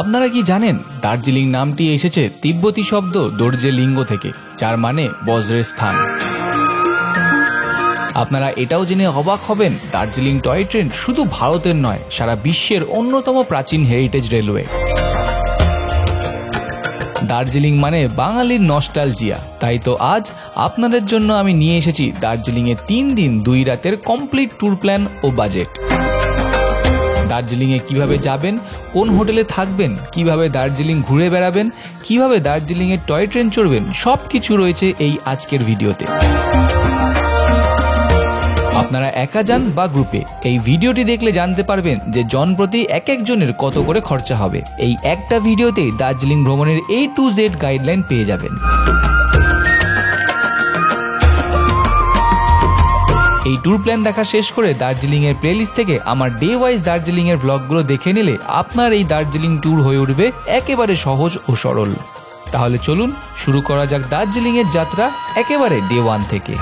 আপনারা কি জানেন দার্জিলিং নামটি এসেছে তিব্বতী শব্দ দর্জে লিঙ্গ থেকে, যার মানে বজ্রের স্থান। আপনারা এটাও জেনে অবাক হবেন দার্জিলিং টয় ট্রেন শুধু ভারতের নয়, সারা বিশ্বের অন্যতম প্রাচীন হেরিটেজ রেলওয়ে। দার্জিলিং মানে বাঙালির নস্টালজিয়া। তাই তো আজ আপনাদের জন্য আমি নিয়ে এসেছি দার্জিলিংয়ে 3 দিন 2 রাতের কমপ্লিট ট্যুর প্ল্যান ও বাজেট। দার্জিলিংয়ে কিভাবে যাবেন, কোন হোটেলে থাকবেন, কিভাবে দার্জিলিং ঘুরে বেড়াবেন, কিভাবে দার্জিলিংয়ে টয় ট্রেন চড়বেন, সব কিছু রয়েছে এই আজকের ভিডিওতে। আপনারা একা যান বা গ্রুপে, এই ভিডিওটি দেখলে জানতে পারবেন যে জনপ্রতি একজনের কত করে খরচা হবে। এই একটা ভিডিওতেই দার্জিলিং ভ্রমণের A to Z গাইডলাইন পেয়ে যাবেন। এই ট্যুর প্ল্যান দেখা শেষ করে দার্জিলিং এর প্লেলিস্ট থেকে আমার ডে ওয়াইজ দার্জিলিং এর ব্লগগুলো দেখে নিলে আপনার এই দার্জিলিং ট্যুর হয়ে উঠবে একেবারে সহজ ও সরল। তাহলে চলুন শুরু করা যাক দার্জিলিং এর যাত্রা একেবারে ডে 1 থেকে।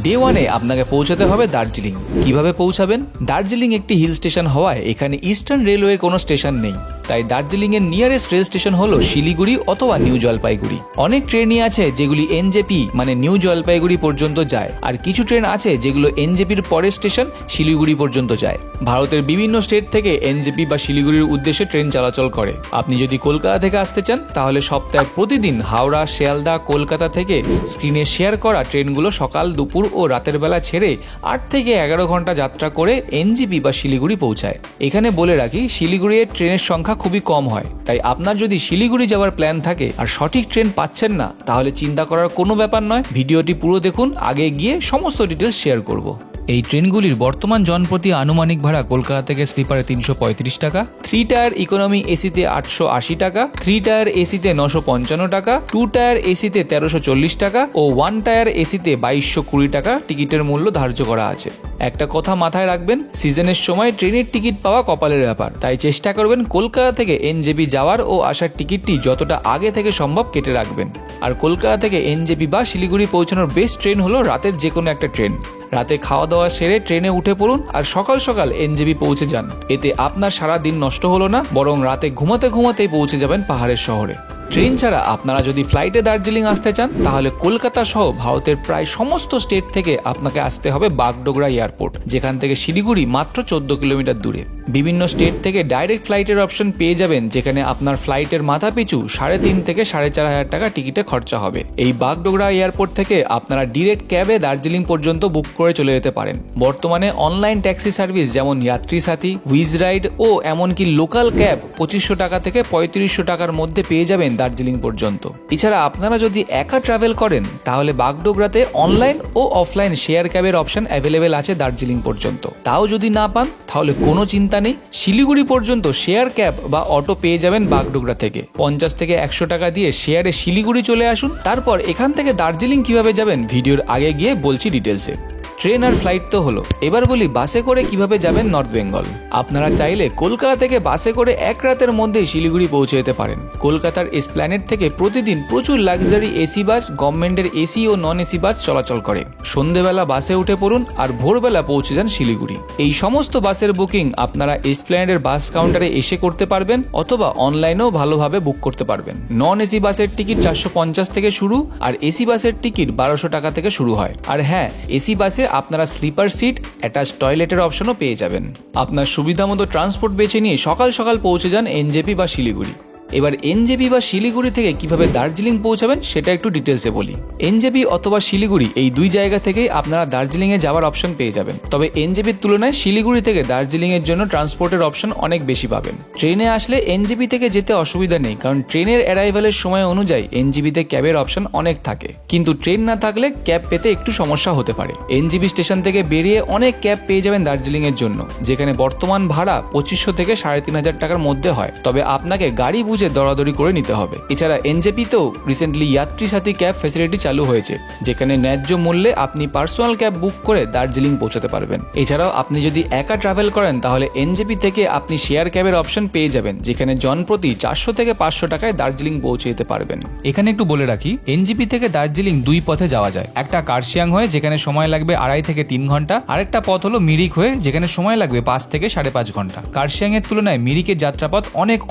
ডে 1-এ আপনাকে পৌঁছাতে হবে দার্জিলিং। কিভাবে পৌঁছাবেন? দার্জিলিং একটি হিল স্টেশন হওয়ায় এখানে ইস্টার্ন রেলওয়ের কোনো স্টেশন নেই, তাই দার্জিলিং এর নিয়ারেস্ট রেল স্টেশন হলো শিলিগুড়ি অথবা নিউ জলপাইগুড়ি। অনেক ট্রেনই আছে যেগুলি এনজেপি মানে নিউ জলপাইগুড়ি পর্যন্ত যায়, আর কিছু ট্রেন আছে যেগুলো এনজেপির পরের স্টেশন শিলিগুড়ি পর্যন্ত যায়। ভারতের বিভিন্ন স্টেট থেকে এনজেপি বা শিলিগুড়ির উদ্দেশ্যে ট্রেন চলাচল করে। আপনি যদি কলকাতা থেকে আসতে চান তাহলে সপ্তাহে প্রতিদিন হাওড়া, শিয়ালদা, কলকাতা থেকে স্ক্রিনে শেয়ার করা ট্রেনগুলো সকাল, দুপুর ও রাতের বেলা ছেড়ে 8 থেকে 11 ঘন্টা যাত্রা করে এনজেপি বা শিলিগুড়ি পৌঁছায়। এখানে বলে রাখি, শিলিগুড়ির ট্রেনের সংখ্যা খুবই কম হয়, তাই আপনার যদি শিলিগুড়ি যাওয়ার প্ল্যান থাকে আর সঠিক ট্রেন পাচ্ছেন না, তাহলে চিন্তা করার কোনো ব্যাপার নয়। ভিডিওটি পুরো দেখুন, আগে গিয়ে সমস্ত ডিটেলস শেয়ার করব। এই ট্রেনগুলির বর্তমান জনপ্রতি আনুমানিক ভাড়া কলকাতা থেকে স্লিপারে 335 টাকা, 3 টায়ার ইকোনমি এসিতে 880 টাকা, 3 টায়ার এসিতে 955 টাকা, 2 টায়ার এসিতে 1340 টাকা ও 1 টায়ার এসিতে 2220 টাকা টিকিটের মূল্য ধার্য করা আছে। একটা কথা মাথায় রাখবেন, সিজনের সময় ট্রেনের টিকিট পাওয়া কপালের ব্যাপার, তাই চেষ্টা করবেন কলকাতা থেকে এনজেপি যাওয়ার ও আসার টিকিটটি যতটা আগে থেকে সম্ভব কেটে রাখবেন। আর কলকাতা থেকে এনজেপি বা শিলিগুড়ি পৌঁছানোর বেস্ট ট্রেন হলো রাতের যে কোনো একটা ট্রেন। রাতে খাওয়া দাওয়া সেরে ট্রেনে উঠে পড়ুন আর সকাল সকাল এনজেপি পৌঁছে যান। এতে আপনার সারা দিন নষ্ট হলো না, বরং রাতে ঘুমাতে ঘুমাতেই পৌঁছে যাবেন পাহাড়ের শহরে। ট্রেন ছাড়া আপনারা যদি ফ্লাইটে দার্জিলিং আসতে চান তাহলে কলকাতা সহ ভারতের প্রায় সমস্ত স্টেট থেকে আপনাকে আসতে হবে বাগডোগরা এয়ারপোর্ট, যেখান থেকে শিলিগুড়ি মাত্র 14 কিলোমিটার দূরে। বিভিন্ন স্টেট থেকে ডাইরেক্ট ফ্লাইটের অপশন পেয়ে যাবেন, যেখানে আপনার ফ্লাইটের মাথা পিছু 3,500 থেকে 4,500 টাকা টিকিটে খরচা হবে। এই বাগডোগরা এয়ারপোর্ট থেকে আপনারা ডিরেক্ট ক্যাবে দার্জিলিং পর্যন্ত বুক করে চলে যেতে পারেন। বর্তমানে অনলাইন ট্যাক্সি সার্ভিস যেমন যাত্রী সাথী, উইজ রাইড ও এমনকি লোকাল ক্যাব 2500 টাকা থেকে 3500 টাকার মধ্যে পেয়ে যাবেন দার্জিলিং পর্যন্ত। এছাড়া আপনারা যদি একা ট্রাভেল করেন তাহলে বাগডোগরাতে অনলাইন ও অফলাইন শেয়ার ক্যাবের অপশন অ্যাভেলেবেল আছে দার্জিলিং পর্যন্ত। তাও যদি না পান তাহলে কোনো চিন্তা নেই, শিলিগুড়ি পর্যন্ত শেয়ার ক্যাব বা অটো পেয়ে যাবেন বাগডোগরা থেকে। 50 থেকে 100 টাকা দিয়ে শেয়ারে শিলিগুড়ি চলে আসুন। তারপর এখান থেকে দার্জিলিং কিভাবে যাবেন ভিডিওর আগে গিয়ে বলছি ডিটেলসে। ট্রেন আর ফ্লাইট তো হলো, এবার বলি বাসে করে কিভাবে যাবেন নর্থ বেঙ্গল। আপনারা চাইলে কলকাতা থেকে বাসে করে 1 রাতের মধ্যেই শিলিগুড়ি পৌঁছে যেতে পারেন। কলকাতার এসপ্ল্যানেড থেকে প্রতিদিন প্রচুর লাক্সারি এসি বাস, গভর্নমেন্টের এসি ও নন এসি বাস চলাচল করে। সন্ধ্যেবেলা বাসে উঠে পড়ুন আর ভোরবেলা পৌঁছে যান শিলিগুড়ি। এই সমস্ত বাসের বুকিং আপনারা এসপ্ল্যানেডের বাস কাউন্টারে এসে করতে পারবেন অথবা অনলাইনেও ভালোভাবে বুক করতে পারবেন। নন এসি বাসের টিকিট 450 থেকে শুরু আর এসি বাসের টিকিট 1200 টাকা থেকে শুরু হয়। আর হ্যাঁ, এসি বাসে আপনারা স্লিপার সিট, অ্যাটাচ টয়লেটের অপশনও পেয়ে যাবেন। আপনার সুবিধা মতো ট্রান্সপোর্ট বেছে নিয়ে সকাল সকাল পৌঁছে যান এনজেপি বা শিলিগুড়ি। এবার এনজেপি বা শিলিগুড়ি থেকে কিভাবে দার্জিলিং পৌঁছাবেন সেটা একটু ডিটেলসে বলি। এনজেপি অথবা শিলিগুড়ি এই দুই জায়গা থেকেই আপনারা দার্জিলিং এ যাওয়ার অপশন পেয়ে যাবেন, তবে এনজেপির তুলনায় শিলিগুড়ি থেকে দার্জিলিং এর জন্য ট্রান্সপোর্টের অপশন অনেক বেশি পাবেন। ট্রেনে আসলে এনজেপি থেকে যেতে অসুবিধা নেই, কারণ ট্রেনের অ্যারাইভালের সময় অনুযায়ী এনজেপিতে ক্যাবের অপশন অনেক থাকে, কিন্তু ট্রেন না থাকলে ক্যাব পেতে একটু সমস্যা হতে পারে। এনজেপি স্টেশন থেকে বেরিয়ে অনেক ক্যাব পেয়ে যাবেন দার্জিলিং এর জন্য, যেখানে বর্তমান ভাড়া 2500 থেকে 3500 টাকার মধ্যে হয়, তবে আপনাকে গাড়ি বুঝে বুঝে দরাদরি করে নিতে হবে। এছাড়া এনজেপিতেও রিসেন্টলি যাত্রী সাথী ক্যাব ফ্যাসিলিটি চালু হয়েছে, যেখানে ন্যায্য মূল্যে আপনি পার্সোনাল ক্যাব বুক করে দার্জিলিং পৌঁছাতে পারবেন। এছাড়াও আপনি যদি একা ট্রাভেল করেন তাহলে এনজেপি থেকে আপনি শেয়ার ক্যাবের অপশন পেয়ে যাবেন, যেখানে জনপ্রতি 400 থেকে 500 টাকায় দার্জিলিং পৌঁছে যেতে পারবেন। এখানে একটু বলে রাখি, এনজেপি থেকে দার্জিলিং দুই পথে যাওয়া যায়। একটা কার্শিয়াং হয়ে যেখানে সময় লাগবে 2.5 থেকে 3 ঘন্টা, আরেকটা পথ হলো মিরিক হয়ে যেখানে সময় লাগবে 5 থেকে 5.5 ঘন্টা। কার্শিয়াং এর তুলনায় মিরিকের যাত্রাপথ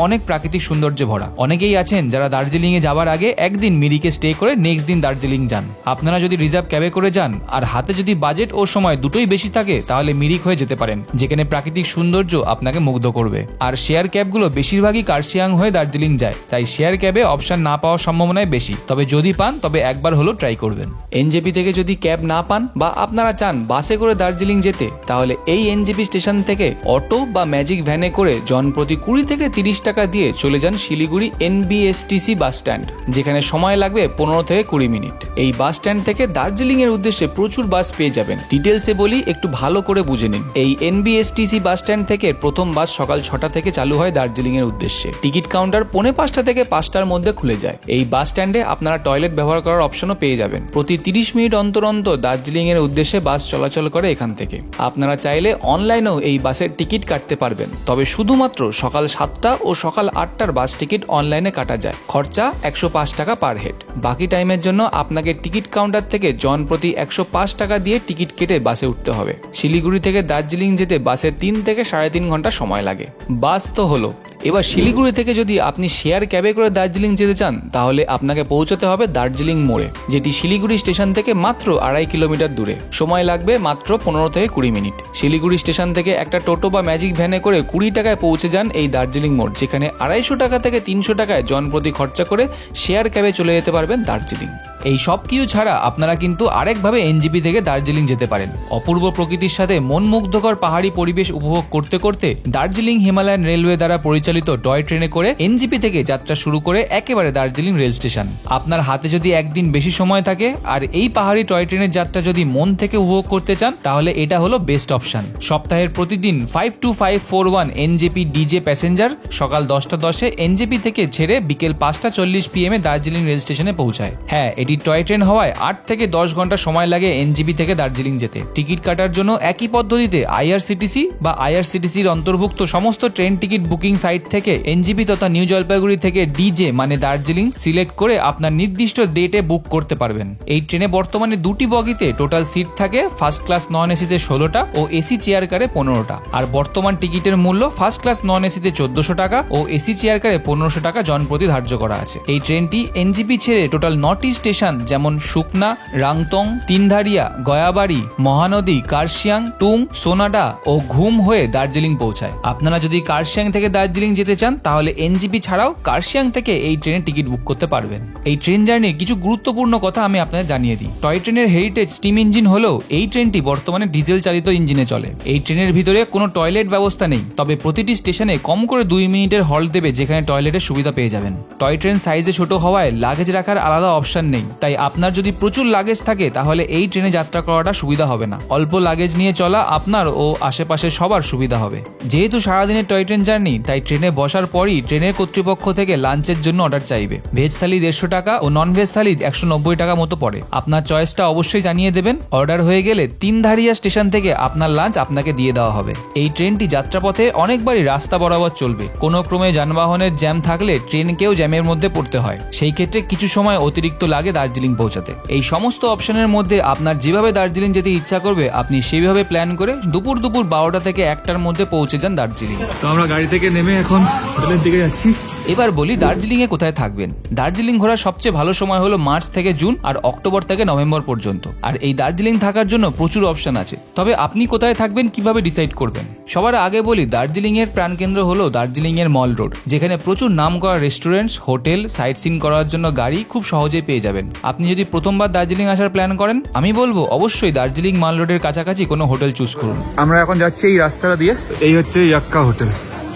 অনেক প্রাকৃতিক সৌন্দর্যে ভরা। অনেকেই আছেন যারা দার্জিলিং এ যাবার আগে একদিন মিরিকে স্টে করে নেক্সট দিন দার্জিলিং যান। আপনারা যদি রিজার্ভ ক্যাবে করে যান আর হাতে যদি বাজেট ও সময় দুটোই বেশি থাকে তাহলে মিরিক হয়ে যেতে পারেন, যেখানে প্রাকৃতিক সৌন্দর্য আপনাকে মুগ্ধ করবে। আর শেয়ার ক্যাবগুলো বেশিরভাগই কার্শিয়াং হয়ে দার্জিলিং যায়, তাই শেয়ার ক্যাবে অপশন না পাওয়ার সম্ভাবনায় বেশি, তবে যদি পান তবে একবার হলো ট্রাই করবেন। এনজেপি থেকে যদি ক্যাব না পান বা আপনারা চান বাসে করে দার্জিলিং যেতে, তাহলে এই এনজেপি স্টেশন থেকে অটো বা ম্যাজিক ভ্যানে করে জনপ্রতি 20 থেকে 30 টাকা দিয়ে চলে যান শিলিগুড়ি NBSTC বাস স্ট্যান্ড, যেখানে সময় লাগবে 15 থেকে 20 মিনিট। এই বাস স্ট্যান্ড থেকে দার্জিলিং এর উদ্দেশ্যে প্রচুর বাস পেয়ে যাবেন। ডিটেলসে বলি, একটু ভালো করে বুঝে নিন। এই NBSTC বাস স্ট্যান্ড থেকে প্রথম বাস সকাল 6টা থেকে চালু হয় দার্জিলিং এর উদ্দেশ্যে। টিকিট কাউন্টার 4:45 থেকে 5টার মধ্যে খুলে যায়। এই বাস স্ট্যান্ডে আপনারা টয়লেট ব্যবহার করার অপশনও পেয়ে যাবেন। প্রতি 30 মিনিট অন্তর অন্তর দার্জিলিং এর উদ্দেশ্যে বাস চলাচল করে এখান থেকে। আপনারা চাইলে অনলাইনেও এই বাসের টিকিট কাটতে পারবেন, তবে শুধুমাত্র সকাল 7টা ও সকাল 8টার বাস টিকিট অনলাইনে কাটা যায়। খরচা 105 টাকা পার হেড। বাকি টাইমের জন্য আপনাকে টিকিট কাউন্টার থেকে জনপ্রতি 105 টাকা দিয়ে টিকিট কেটে বাসে উঠতে হবে। শিলিগুড়ি থেকে দার্জিলিং যেতে বাসে 3 থেকে 3.5 ঘন্টা সময় লাগে। বাস তো হলো, এবার শিলিগুড়ি থেকে যদি আপনি শেয়ার ক্যাবে করে দার্জিলিং যেতে চান তাহলে আপনাকে পৌঁছতে হবে দার্জিলিং মোড়ে, যেটি শিলিগুড়ি স্টেশন থেকে মাত্র 2.5 কিলোমিটার দূরে। সময় লাগবে মাত্র 15 থেকে 20 মিনিট। শিলিগুড়ি স্টেশন থেকে একটা টোটো বা ম্যাজিক ভ্যানে করে 20 টাকায় পৌঁছে যান এই দার্জিলিং মোড়, যেখানে 250 টাকা থেকে 300 টাকায় জনপ্রতি খরচা করে শেয়ার ক্যাবে চলে যেতে পারবেন দার্জিলিং। এই সব কিছু ছাড়া আপনারা কিন্তু আরেকভাবে এনজেপি থেকে দার্জিলিং যেতে পারেন। অপূর্ব প্রকৃতির সাথে মনমুগ্ধকর পাহাড়ি পরিবেশ উপভোগ করতে করতে দার্জিলিং হিমালয়ান রেলওয়ে দ্বারা পরিচালিত টয় ট্রেনে করে এনজেপি থেকে যাত্রা শুরু করে একেবারে দার্জিলিং রেল স্টেশন। আপনার হাতে যদি একদিন বেশি সময় থাকে আর এই পাহাড়ি টয় ট্রেনের যাত্রা যদি মন থেকে উপভোগ করতে চান তাহলে এটা হলো বেস্ট অপশন। সপ্তাহের প্রতিদিন 52541 এনজেপি ডিজে প্যাসেঞ্জার সকাল 10:10 এনজেপি থেকে ছেড়ে বিকেল 5:40 PM দার্জিলিং রেল স্টেশনে পৌঁছায়। হ্যাঁ, এটি টয় ট্রেন হওয়ায় 8 থেকে 10 ঘন্টা সময় লাগে এনজেপি থেকে দার্জিলিং যেতে। টিকিট কাটার জন্য একই পদ্ধতিতে আইআরসিটিসি বা আইআরসিটিসির অন্তর্ভুক্ত সমস্ত ট্রেন টিকিট বুকিং সাইট থেকে এনজেপি তথা নিউ জলপাইগুড়ি থেকে ডিজে মানে দার্জিলিং সিলেক্ট করে আপনার নির্দিষ্ট ডেটে বুক করতে পারবেন। এই ট্রেনে বর্তমানে 2টি বগিতে টোটাল সিট থাকে। ফার্স্ট ক্লাস নন এসিতে 16টা ও এসি চেয়ার কারে 15টা। আর বর্তমান টিকিটের মূল্য ফার্স্ট ক্লাস নন এসিতে 1400 টাকা ও এসি চেয়ার কারে 1500 টাকা জনপ্রতি ধার্য করা আছে। এই ট্রেনটি এনজেপি ছেড়ে টোটাল 9টি স্টেশন যেমন সুকনা, রাংতং, তিনধারিয়া, গয়াবাড়ি, মহানদী, কার্শিয়াং, টুং, সোনাডা ও ঘুম হয়ে দার্জিলিং পৌঁছায়। আপনারা যদি কার্শিয়াং থেকে দার্জিলিং যেতে চান তাহলে এনজেপি ছাড়াও কার্শিয়াং থেকে এই ট্রেনের টিকিট বুক করতে পারবেন। এই ট্রেন জার্নির কিছু গুরুত্বপূর্ণ কথা আমি আপনাদের জানিয়ে দিই। টয় ট্রেনের হেরিটেজ স্টিম ইঞ্জিন হলেও এই ট্রেনটি বর্তমানে ডিজেল চালিত ইঞ্জিনে চলে। এই ট্রেনের ভিতরে কোনো টয়লেট ব্যবস্থা নেই, তবে প্রতিটি স্টেশনে কম করে 2 মিনিটের হল্ট দেবে, যেখানে টয়লেটের সুবিধা পেয়ে যাবেন। টয় ট্রেন সাইজে ছোট হওয়ায় লাগেজ রাখার আলাদা অপশন নেই, তাই আপনার যদি প্রচুর লাগেজ থাকে তাহলে এই ট্রেনে যাত্রা করাটা সুবিধা হবে না। অল্প লাগেজ নিয়ে চলা আপনার ও আশেপাশে সবার সুবিধা হবে। যেহেতু সারাদিনের টয় ট্রেন জার্নি, তাই ট্রেনে বসার পরই ট্রেনের কর্তৃপক্ষ থেকে লাঞ্চের জন্য অর্ডার চাইবে। ভেজ থালি 150 টাকা ও নন ভেজ থালি 190 টাকা মতো পড়ে। আপনার চয়েসটা অবশ্যই জানিয়ে দেবেন। অর্ডার হয়ে গেলে তিনধারিয়া স্টেশন থেকে আপনার লাঞ্চ আপনাকে দিয়ে দেওয়া হবে। এই ট্রেনটি যাত্রাপথে অনেকবারই রাস্তা বরাবর চলবে। কোনো ক্রমে যানবাহনের জ্যাম থাকলে ট্রেনকেও জ্যামের মধ্যে পড়তে হয়, সেই ক্ষেত্রে কিছু সময় অতিরিক্ত লাগে দার্জিলিং পৌঁছাতে। এই সমস্ত অপশনের মধ্যে আপনার যেভাবে দার্জিলিং যেতে ইচ্ছা করবে আপনি সেইভাবে প্ল্যান করে দুপুর 12টা থেকে 1টার মধ্যে পৌঁছে যান দার্জিলিং। তো আমরা গাড়ি থেকে নেমে এখন হোটেলের দিকে যাচ্ছি। এবার বলি দার্জিলিং এ কোথায় থাকবেন। দার্জিলিং ঘোরার সবচেয়ে ভালো সময় হলো মার্চ থেকে জুন আর অক্টোবর থেকে নভেম্বর পর্যন্ত। আর এই দার্জিলিং থাকার জন্য প্রচুর অপশন আছে, তবে আপনি কোথায় থাকবেন কিভাবে ডিসাইড করবেন। সবার আগে বলি দার্জিলিং এর প্রাণকেন্দ্র হলো দার্জিলিং এর মল রোড, যেখানে প্রচুর নামকরা রেস্টুরেন্টস, হোটেল, সাইট সিন করার জন্য গাড়ি খুব সহজেই পেয়ে যাবেন। আপনি যদি প্রথমবার দার্জিলিং আসার প্ল্যান করেন, আমি বলবো অবশ্যই দার্জিলিং মাল রোডের কাছাকাছি কোনো হোটেল চুজ করুন। আমরা এখন যাচ্ছি এই রাস্তাটা দিয়ে। এই হচ্ছে ইয়াক্কা হোটেল।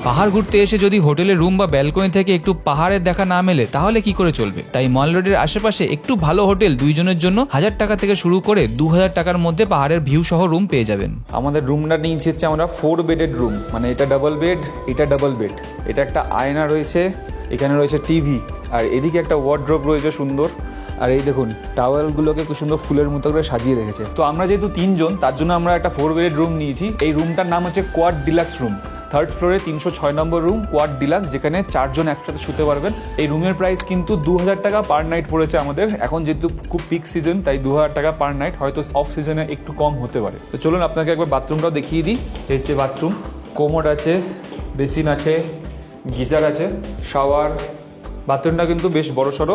পাহাড় ঘুরতে এসে যদি হোটেলের রুম বা ব্যালকনি থেকে একটু পাহাড়ের দেখা না মেলে তাহলে কি করে চলবে। তাই মল রোডের আশেপাশে একটু ভালো হোটেল 2 জনের জন্য 1000 টাকা থেকে শুরু করে 2000 টাকার মধ্যে পাহাড়ের ভিউ সহ রুম পেয়ে যাবেন। আমাদের রুমটা নিয়েছি হচ্ছে আমরা 4 বেডেড রুম, মানে এটা ডাবল বেড, এটা ডাবল বেড, এটা একটা আয়না রয়েছে, এখানে রয়েছে টিভি, আর এদিকে একটা ওয়ার্ড্রোব রয়েছে সুন্দর। আর এই দেখুন টাওয়েলগুলোকে খুব সুন্দর ফুলের মতো করে সাজিয়ে রেখেছে। তো আমরা যেহেতু 3 জন, তার জন্য আমরা একটা 4 বেডেড রুম নিয়েছি। এই রুমটার নাম হচ্ছে কোয়াড ডিলাক্স রুম। 3rd ফ্লোরে 306 নম্বর রুম, কোয়াড ডিলাক্স, যেখানে 4 জন একসাথে শুতে পারবেন। এই রুমের প্রাইস কিন্তু 2000 টাকা পার নাইট পড়েছে আমাদের। এখন যেহেতু খুব পিক সিজন, তাই 2000 টাকা পার নাইট, হয়তো অফ সিজনে একটু কম হতে পারে। তো চলুন আপনাকে একবার বাথরুমটাও দেখিয়ে দিই। এই হচ্ছে বাথরুম, কোমোড আছে, বেসিন আছে, গিজার আছে, শাওয়ার। বাথরুমটা কিন্তু বেশ বড়সড়।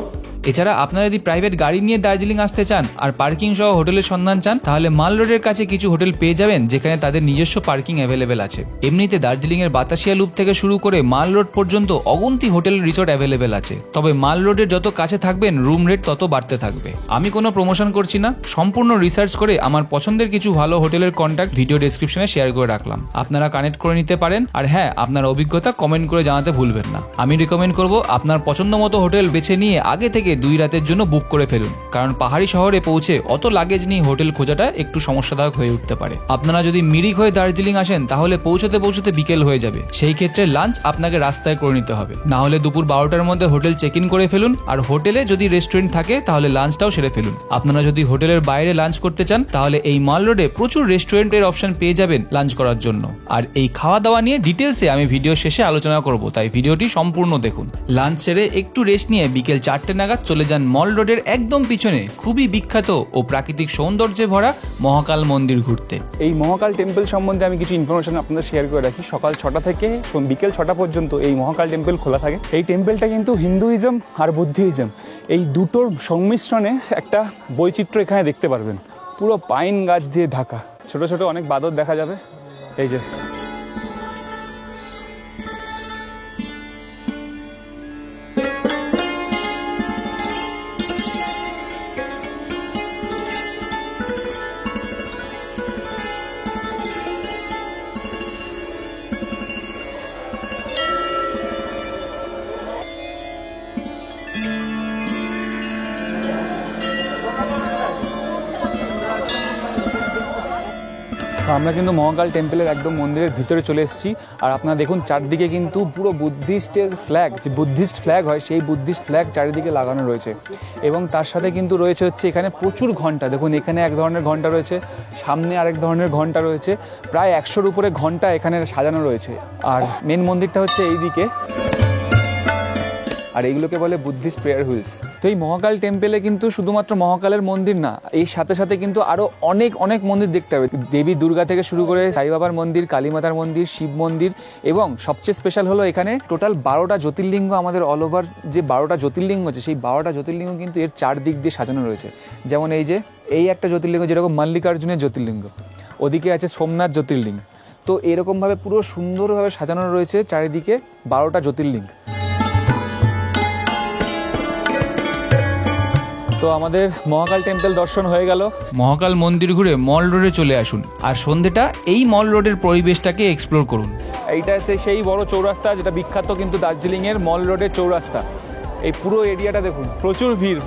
এছাড়া আপনারা যদি প্রাইভেট গাড়ি নিয়ে দার্জিলিং আসতে চান আর পার্কিং সহ হোটেলের সন্ধান চান, তাহলে মাল রোডের কাছে কিছু হোটেল পেয়ে যাবেন যেখানে তাদের নিজস্ব পার্কিং অ্যাভেলেবেল আছে। এমনিতে দার্জিলিং এর বাতাসিয়া লুপ থেকে শুরু করে মাল রোড পর্যন্ত অগুন্তি হোটেল রিসোর্ট অ্যাভেলেবেল আছে। তবে মাল রোডের যত কাছে থাকবেন রুম রেট তত বাড়তে থাকবে। আমি কোনো প্রমোশন করছি না, সম্পূর্ণ রিসার্চ করে আমার পছন্দের কিছু ভালো হোটেলের কন্ট্যাক্ট ভিডিও ডেসক্রিপশনে শেয়ার করে রাখলাম, আপনারা কানেক্ট করে নিতে পারেন। আর হ্যাঁ, আপনার অভিজ্ঞতা কমেন্ট করে জানাতে ভুলবেন না। আমি রিকমেন্ড করব আপনার পছন্দ মতো হোটেল বেছে নিয়ে আগে থেকে 2 রাতের জন্য বুক করে ফেলুন, কারণ পাহাড়ি শহরে পৌঁছে অত লাগেজ নিয়ে হোটেল খোঁজাটা একটু সমস্যাদায়ক হয়ে উঠতে পারে। আপনারা যদি মিরিক হয়ে দার্জিলিং আসেন তাহলে পৌঁছতে বিকেল হয়ে যাবে। সেই ক্ষেত্রে লাঞ্চ আপনাকে রাস্তায় করে নিতে হবে, না হলে দুপুর 12টার মধ্যে হোটেল চেক ইন করে ফেলুন। আর হোটেলে যদি রেস্টুরেন্ট থাকে তাহলে লাঞ্চটাও সেরে ফেলুন। আপনারা যদি হোটেলের বাইরে লাঞ্চ করতে চান তাহলে এই মাল রোডে প্রচুর রেস্টুরেন্টের অপশন পেয়ে যাবেন লাঞ্চ করার জন্য। আর এই খাওয়া দাওয়া নিয়ে ডিটেলসে আমি ভিডিও শেষে আলোচনা করব, তাই ভিডিওটি সম্পূর্ণ দেখুন। লাঞ্চ সেরে একটু রেস্ট নিয়ে বিকেল 4টে নাগাদ চলে যান মল রোডের একদম পিছনে খুবই বিখ্যাত ও প্রাকৃতিক সৌন্দর্যে ভরা মহাকাল মন্দির ঘুরতে। এই মহাকাল টেম্পল সম্বন্ধে আমি কিছু ইনফরমেশন আপনাদের শেয়ার করে রাখি। সকাল 6টা থেকে বিকেল 6টা পর্যন্ত এই মহাকাল টেম্পল খোলা থাকে। এই টেম্পলটা কিন্তু হিন্দুইজম আর বুদ্ধিজম এই দুটোর সংমিশ্রণে একটা বৈচিত্র্য এখানে দেখতে পারবেন। পুরো পাইন গাছ দিয়ে ঢাকা, ছোট ছোট অনেক বাদর দেখা যাবে। এই যে আমরা কিন্তু মহাকাল টেম্পলের একদম মন্দিরের ভিতরে চলে এসেছি। আর আপনারা দেখুন চারদিকে কিন্তু পুরো বুদ্ধিস্টের ফ্ল্যাগ, যে বুদ্ধিস্ট ফ্ল্যাগ হয় সেই বুদ্ধিস্ট ফ্ল্যাগ চারিদিকে লাগানো রয়েছে। এবং তার সাথে কিন্তু রয়েছে হচ্ছে এখানে প্রচুর ঘন্টা। দেখুন এখানে এক ধরনের ঘন্টা রয়েছে, সামনে আরেক ধরনের ঘন্টা রয়েছে, প্রায় 100-র উপরে ঘন্টা এখানে সাজানো রয়েছে। আর মেন মন্দিরটা হচ্ছে এইদিকে, আর এইগুলোকে বলে বুদ্ধিস্ট প্রেয়ার হুইলস। তো এই মহাকাল টেম্পলে কিন্তু শুধুমাত্র মহাকালের মন্দির না, এই সাথে সাথে কিন্তু আরও অনেক মন্দির দেখতে হবে। দেবী দুর্গা থেকে শুরু করে সাই বাবার মন্দির, কালীমাতার মন্দির, শিব মন্দির, এবং সবচেয়ে স্পেশাল হলো এখানে টোটাল 12টা জ্যোতির্লিঙ্গ। আমাদের অল ওভার যে 12টা জ্যোতির্লিঙ্গ আছে সেই 12টা জ্যোতির্লিঙ্গ কিন্তু এর 4 দিক দিয়ে সাজানো রয়েছে। যেমন এই একটা জ্যোতির্লিঙ্গ যেরকম মল্লিকার্জুনের জ্যোতির্লিঙ্গ, ওদিকে আছে সোমনাথ জ্যোতির্লিঙ্গ। তো এরকমভাবে পুরো সুন্দরভাবে সাজানো রয়েছে চারিদিকে 12টা জ্যোতির্লিঙ্গ। তো আমাদের মহাকাল টেম্পল দর্শন হয়ে গেল। মহাকাল মন্দির ঘুরে মল রোডে চলে আসুন আর সন্ধ্যেটা এই মল রোডের পরিবেশটাকে এক্সপ্লোর করুন। এইটা হচ্ছে সেই বড় চৌরাস্তা যেটা বিখ্যাত কিন্তু দার্জিলিংয়ের মল রোডের চৌরাস্তা। এই পুরো এরিয়াটা দেখুন, প্রচুর ভিড়,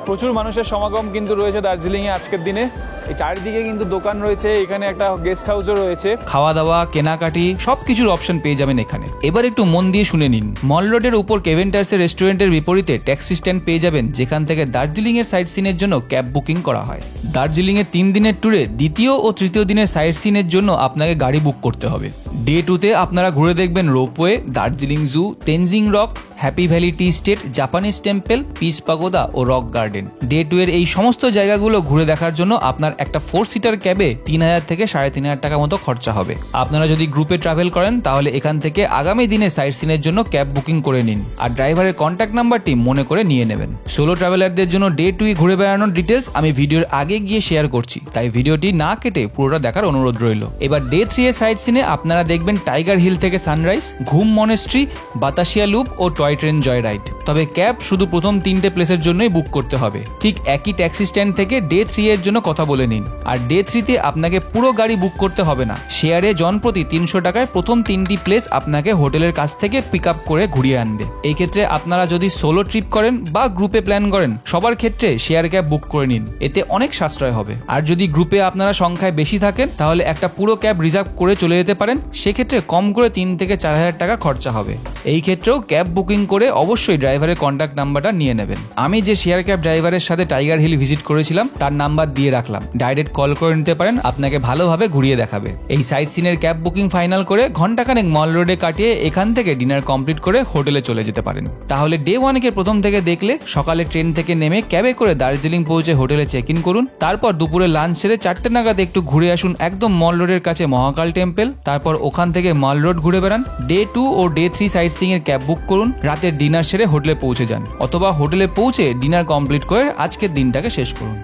প্রচুর মানুষের সমাগম কিন্তু রয়েছে দার্জিলিংয়ে আজকের দিনে। এই চারিদিকে কিন্তু দোকান রয়েছে, এখানে একটা গেস্ট হাউসও রয়েছে। খাওয়া দাওয়া, কেনাকাটি সবকিছুর অপশন পেয়ে যাবেন এখানে। এবার একটু মন দিয়ে শুনে নিন। মল রোডের উপর কেভেন্টার্সের রেস্টুরেন্টের বিপরীতে ট্যাক্সি স্ট্যান্ড পেয়ে যাবেন, যেখান থেকে দার্জিলিং এর সাইট সিনের জন্য ক্যাব বুকিং করা হয়। দার্জিলিং এর 3 দিনের ট্যুরে দ্বিতীয় ও তৃতীয় দিনের সাইট সিনের জন্য আপনাকে গাড়ি বুক করতে হবে। ডে 2তে আপনারা ঘুরে দেখবেন রোপওয়ে, দার্জিলিং জু, Tenzing rock, happy valley tea state, Japanese temple, piece পাগোদা ও রক গার্ডেন। ডে 2 এর এই সমস্ত জায়গাগুলো ঘুরে দেখার জন্য আপনার একটা 4 সিটার ক্যাবে 3000 থেকে 3500 টাকা মতো খরচা হবে। আপনারা যদি গ্রুপে ট্রাভেল করেন তাহলে এখান থেকে আগামী দিনে সাইট সিনের জন্য ক্যাব বুকিং করে নিন আর ড্রাইভারের কন্ট্যাক্ট নাম্বারটি মনে করে নিয়ে নেবেন। সোলো ট্রাভেলারদের জন্য ডে 2 ঘুরে বেড়ানোর ডিটেলস আমি ভিডিওর আগে গিয়ে শেয়ার করছি, তাই ভিডিওটি না কেটে পুরোটা দেখার অনুরোধ রইল। এবার ডে 3 এর সাইট সিনে আপনারা দেখবেন টাইগার হিল থেকে সানরাইজ, ঘুম মনেস্ট্রি, বাতাসিয়া লুপ ও টয় ট্রেন জয় রাইড। তবে ক্যাব শুধু প্রথম 3টে প্লেসের জন্যই বুক করতে হবে। ঠিক একই ট্যাক্সি স্ট্যান্ড থেকে ডে 3 এর জন্য কথা বলে নিন। আর ডে 3তে আপনাকে পুরো গাড়ি বুক করতে হবে না, শেয়ারে জনপ্রতি 300 টাকায় প্রথম 3টি প্লেস আপনাকে হোটেলের কাছ থেকে পিক আপ করে ঘুরিয়ে আনবে। এই ক্ষেত্রে আপনারা যদি সোলো ট্রিপ করেন বা গ্রুপে প্ল্যান করেন, সবার ক্ষেত্রে শেয়ার ক্যাব বুক করে নিন, এতে অনেক সাশ্রয় হবে। আর যদি গ্রুপে আপনারা সংখ্যায় বেশি থাকেন তাহলে একটা পুরো ক্যাব রিজার্ভ করে চলে যেতে পারেন, সেক্ষেত্রে কম করে 3 থেকে 4000 টাকা খরচা হবে। এই ক্ষেত্রেও ক্যাব বুকিং করে অবশ্যই ড্রাইভারের কন্ট্যাক্ট নাম্বারটা নিয়ে নেবেন। আমি যে শেয়ার ক্যাব ড্রাইভারের সাথে টাইগার হিল ভিজিট করেছিলাম তার নাম্বার দিয়ে রাখলাম, ডাইরেক্ট কল করে নিতে পারেন, আপনাকে ভালোভাবে ঘুরিয়ে দেখাবে। এই সাইট সিনের ক্যাব বুকিং ফাইনাল করে ঘন্টাখানেক মল রোডে কাটিয়ে এখান থেকে ডিনার কমপ্লিট করে হোটেলে চলে যেতে পারেন। তাহলে ডে 1 কে প্রথম থেকে দেখলে সকালে ট্রেন থেকে নেমে ক্যাবে করে দার্জিলিং পৌঁছে হোটেলে চেক ইন করুন, তারপর দুপুরে লাঞ্চ সেরে 4টে নাগাদ একটু ঘুরে আসুন একদম মল রোডের কাছে মহাকাল টেম্পল, তারপর ওখান থেকে মল রোড ঘুরে বেড়ান। ডে 2 ও ডে 3 সাইট সিইং এর ক্যাব বুক করুন, রাতের ডিনার সেরে হোটেলে পৌঁছে যান, অথবা হোটেলে পৌঁছে ডিনার কমপ্লিট করে আজকের দিনটাকে শেষ করুন।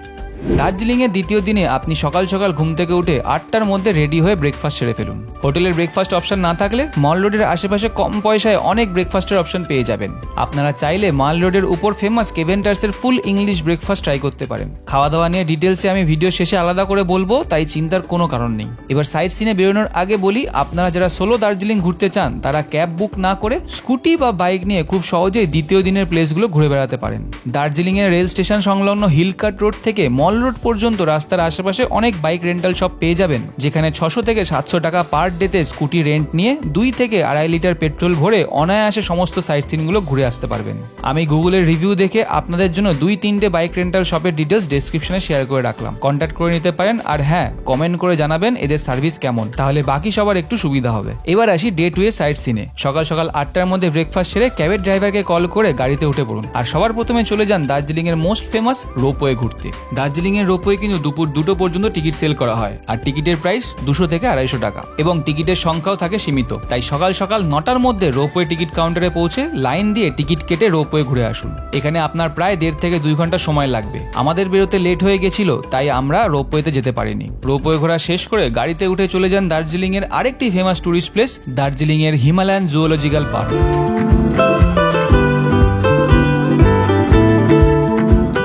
দার্জিলিং এর দ্বিতীয় দিনে আপনি সকাল সকাল ঘুম থেকে উঠে 8টার মধ্যে রেডি হয়ে ব্রেকফাস্ট সেরে ফেলুন। হোটেলের ব্রেকফাস্ট অপশন না থাকলে মল রোডের আশেপাশে কম পয়সায় অনেক ব্রেকফাস্টের অপশন পেয়ে যাবেন। আপনারা চাইলে মল রোডের উপর ফেমাস কেভেন্টার্সের ফুল ইংলিশ ব্রেকফাস্ট ট্রাই করতে পারেন। খাওয়া দাওয়া নিয়ে ডিটেলসে আমি ভিডিও শেষে আলাদা করে বলবো, তাই চিন্তার কোনো কারণ নেই। এবার সাইট সিনে বেরোনোর আগে বলি, আপনারা যারা সোলো দার্জিলিং ঘুরতে চান তারা ক্যাব বুক না করে স্কুটি বা বাইক নিয়ে খুব সহজেই দ্বিতীয় দিনের প্লেসগুলো ঘুরে বেড়াতে পারেন। দার্জিলিং এর রেল স্টেশন সংলগ্ন হিলকাট রোড থেকে মল রোড পর্যন্ত রাস্তার আশেপাশে অনেক বাইক রেন্টাল শপ পেয়ে যাবেন, যেখানে 600 থেকে 700 টাকা পার ডেতে স্কুটি রেন্ট নিয়ে 2 থেকে 2.5 লিটার পেট্রোল ভরে অনায়াসে সমস্ত সাইট সিনগুলো ঘুরে আসতে পারবেন। আমি গুগলের রিভিউ দেখে আপনাদের জন্য 2-3টে বাইক রেন্টাল শপের ডিটেলস ডেসক্রিপশনে শেয়ার করে রাখলাম, কন্ট্যাক্ট করে নিতে পারেন। আর হ্যাঁ, কমেন্ট করে জানাবেন এদের সার্ভিস কেমন, তাহলে বাকি সবার একটু সুবিধা হবে। এবার আসি ডে 2 এর সাইট সিনে। সকাল সকাল 8টার মধ্যে ব্রেকফাস্ট সেরে ক্যাবের ড্রাইভারকে কল করে গাড়িতে উঠে পড়ুন, আর সবার প্রথমে চলে যান দার্জিলিং এর মোস্ট ফেমাস রোপওয়ে ঘুরতে। দার্জিলিং এর রোপওয়ে কিন্তু দুপুর 2টো পর্যন্ত টিকিট সেল করা হয়, আর টিকিটের প্রাইস 200 থেকে 250 টাকা, এবং টিকিটের সংখ্যাও থাকে সীমিত। তাই সকাল সকাল 9টার মধ্যে রোপওয়ে টিকিট কাউন্টারে পৌঁছে লাইন দিয়ে টিকিট কেটে রোপওয়ে ঘুরে আসুন। এখানে আপনার প্রায় 1.5 থেকে 2 ঘন্টা সময় লাগবে। আমাদের বেরোতে লেট হয়ে গেছিল, তাই আমরা রোপওয়েতে যেতে পারিনি। রোপওয়ে ঘোরা শেষ করে গাড়িতে উঠে চলে যান দার্জিলিং এর আরেকটি ফেমাস টুরিস্ট প্লেস, দার্জিলিং এর হিমালয়ান জুওলজিক্যাল পার্ক।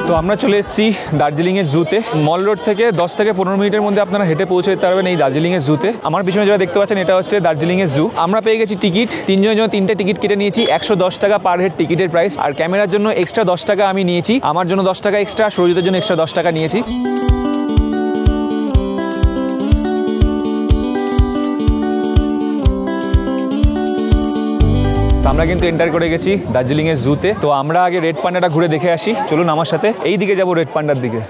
তো আমরা চলে এসেছি দার্জিলিং এর জুতে। মল রোড থেকে 10 থেকে 15 মিনিটের মধ্যে আপনারা হেঁটে পৌঁছে যেতে পারবেন এই দার্জিলিং এর জুতে। আমার পিছনে যারা দেখতে পাচ্ছেন এটা হচ্ছে দার্জিলিং এর জু। আমরা পেয়ে গেছি টিকিট, 3 জনের জন্য 3টে টিকিট কেটে নিয়েছি, 110 টাকা পার হেড টিকিটের প্রাইস। আর ক্যামেরার জন্য এক্সট্রা 10 টাকা আমি নিয়েছি, আমার জন্য 10 টাকা এক্সট্রা, সরজিতের জন্য এক্সট্রা 10 টাকা নিয়েছি। আমরা কিন্তু এন্টার করে গেছি দার্জিলিং এর জুতে। তো আমরা আগে রেড পান্ডাটা ঘুরে দেখে আসি, চলুন আমার সাথে। এই দিকে যাবো, রেড পান্ডার দিকে।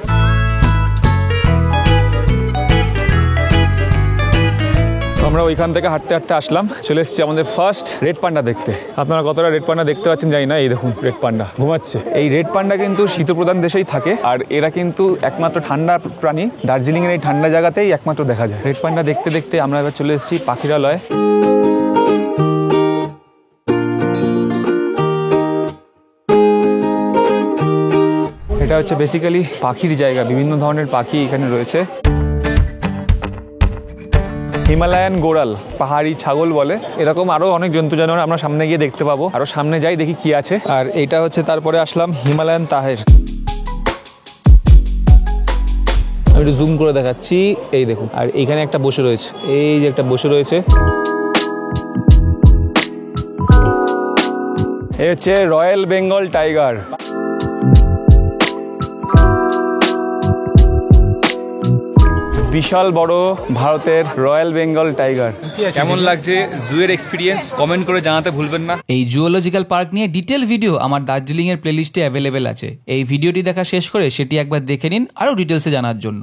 আমরা ওইখান থেকে হাঁটতে হাঁটতে আসলাম, চলে এসেছি আমাদের ফার্স্ট রেড পান্ডা দেখতে। আপনারা কতটা রেড পান্ডা দেখতে পাচ্ছেন জানি না, এই দেখুন রেড পান্ডা ঘুমাচ্ছে। এই রেড পান্ডা কিন্তু শীতপ্রধান দেশেই থাকে, আর এরা কিন্তু একমাত্র ঠান্ডা প্রাণী। দার্জিলিং এর এই ঠান্ডা জায়গাতেই একমাত্র দেখা যায়। রেড পান্ডা দেখতে দেখতে আমরা এবার চলে এসেছি পাখিরালয়। এটা হচ্ছে বেসিক্যালি পাখির জায়গা, বিভিন্ন ধরনের পাখি এখানে রয়েছে। হিমালয়ান গোরাল, পাহাড়ি ছাগল বলে, এরকম আরো অনেক জন্তু জানোয়ার আমরা সামনে গিয়ে দেখতে পাবো। আরো সামনে যাই, দেখি কি আছে। আর এটা হচ্ছে তারপরে আসলাম হিমালয়ান তাহের। আমি একটু জুম করে দেখাচ্ছি, এই দেখুন। আর এইখানে একটা বসে রয়েছে, এই যে একটা বসে রয়েছে, এই হচ্ছে রয়্যাল বেঙ্গল টাইগার। বিশাল বড় ভারতের রয়্যাল বেঙ্গল টাইগার। কেমন লাগছে জুয়ের এক্সপিরিয়েন্স কমেন্ট করে জানাতে ভুলবেন না। এই জুওলজিক্যাল পার্ক নিয়ে ডিটেল ভিডিও আমার দার্জিলিং এর প্লেলিস্টে অ্যাভেলেবেল আছে। এই ভিডিওটি দেখা শেষ করে সেটি একবার দেখে নিন আরো ডিটেলসে জানার জন্য।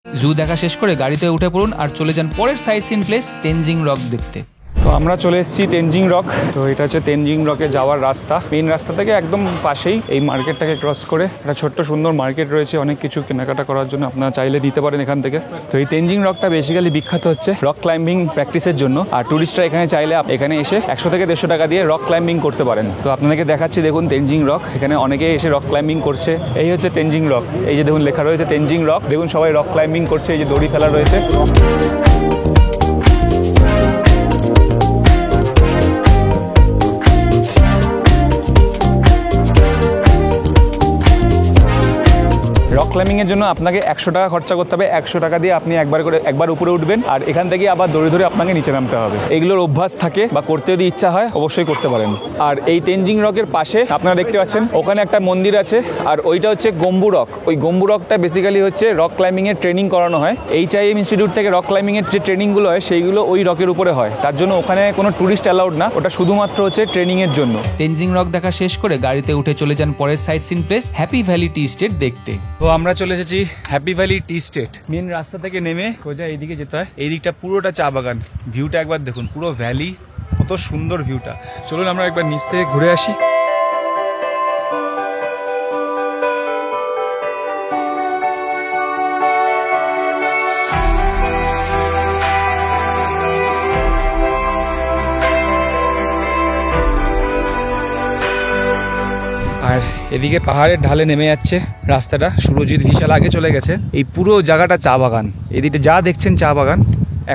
জু দেখা শেষ করে গাড়িতে উঠে পড়ুন আর চলে যান পরের sightseeing place Tenzing rock দেখতে। তো আমরা চলে এসেছি তেনজিং রক। তো এটা হচ্ছে তেনজিং রকে যাওয়ার রাস্তা। মেইন রাস্তা থেকে একদম পাশেই এই মার্কেটটাকে ক্রস করে একটা ছোট্ট সুন্দর মার্কেট রয়েছে, অনেক কিছু কেনাকাটা করার জন্য আপনারা চাইলে নিতে পারেন এখান থেকে। তো এই তেনজিং রকটা বেসিক্যালি বিখ্যাত হচ্ছে রক ক্লাইম্বিং প্র্যাকটিসের জন্য। আর টুরিস্টরা এখানে চাইলে এখানে এসে 100 থেকে 150 টাকা দিয়ে রক ক্লাইম্বিং করতে পারেন। তো আপনাদেরকে দেখাচ্ছি, দেখুন তেনজিং রক। এখানে অনেকেই এসে রক ক্লাইম্বিং করছে। এই হচ্ছে তেনজিং রক, এই যে দেখুন লেখা রয়েছে তেনজিং রক। দেখুন সবাই রক ক্লাইম্বিং করছে, এই যে দড়ি ফেলা রয়েছে। রক ক্লাইম্বিং এর জন্য আপনাকে 100 টাকা খরচা করতে হবে। 100 টাকা দিয়ে আপনি একবার উপরে উঠবেন, আর এখান থেকে আবার দৌড়ে ধরে আপনাকে নিচে নামতে হবে। এগুলোর অভ্যাস থাকে বা করতে যদি ইচ্ছা হয় অবশ্যই করতে পারেন। আর এই তেনজিং রকের পাশে আপনারা দেখতে পাচ্ছেন ওখানে একটা মন্দির আছে, আর ওইটা হচ্ছে গম্বু রক। ওই গম্বু রকটা বেসিক্যালি হচ্ছে রক ক্লাইম্বিং এর ট্রেনিং করানো হয়। HIM ইনস্টিটিউট থেকে রক ক্লাইম্বিং এর যে ট্রেনিং গুলো হয় সেইগুলো ওই রকের উপরে হয়, তার জন্য ওখানে কোনো টুরিস্ট অ্যালাউড না, ওটা শুধুমাত্র হচ্ছে ট্রেনিং এর জন্য। তেনজিং রক দেখা শেষ করে গাড়িতে উঠে চলে যান পরের sightseeing place happy valley tea estate দেখতে। তো আমরা চলে এসেছি happy valley tea estate. Main রাস্তা থেকে নেমে সোজা এইদিকে যেতে হয়। এই দিকটা পুরোটা চা বাগান, ভিউটা একবার দেখুন, পুরো ভ্যালি, কত সুন্দর ভিউটা। চলুন আমরা একবার নিচ থেকে ঘুরে আসি। আর এদিকে পাহাড়ের ঢালে নেমে যাচ্ছে রাস্তাটা, সুরজিৎ বিশাল আগে চলে গেছে। এই পুরো জায়গাটা চা বাগান, এদিকে যা দেখছেন চা বাগান।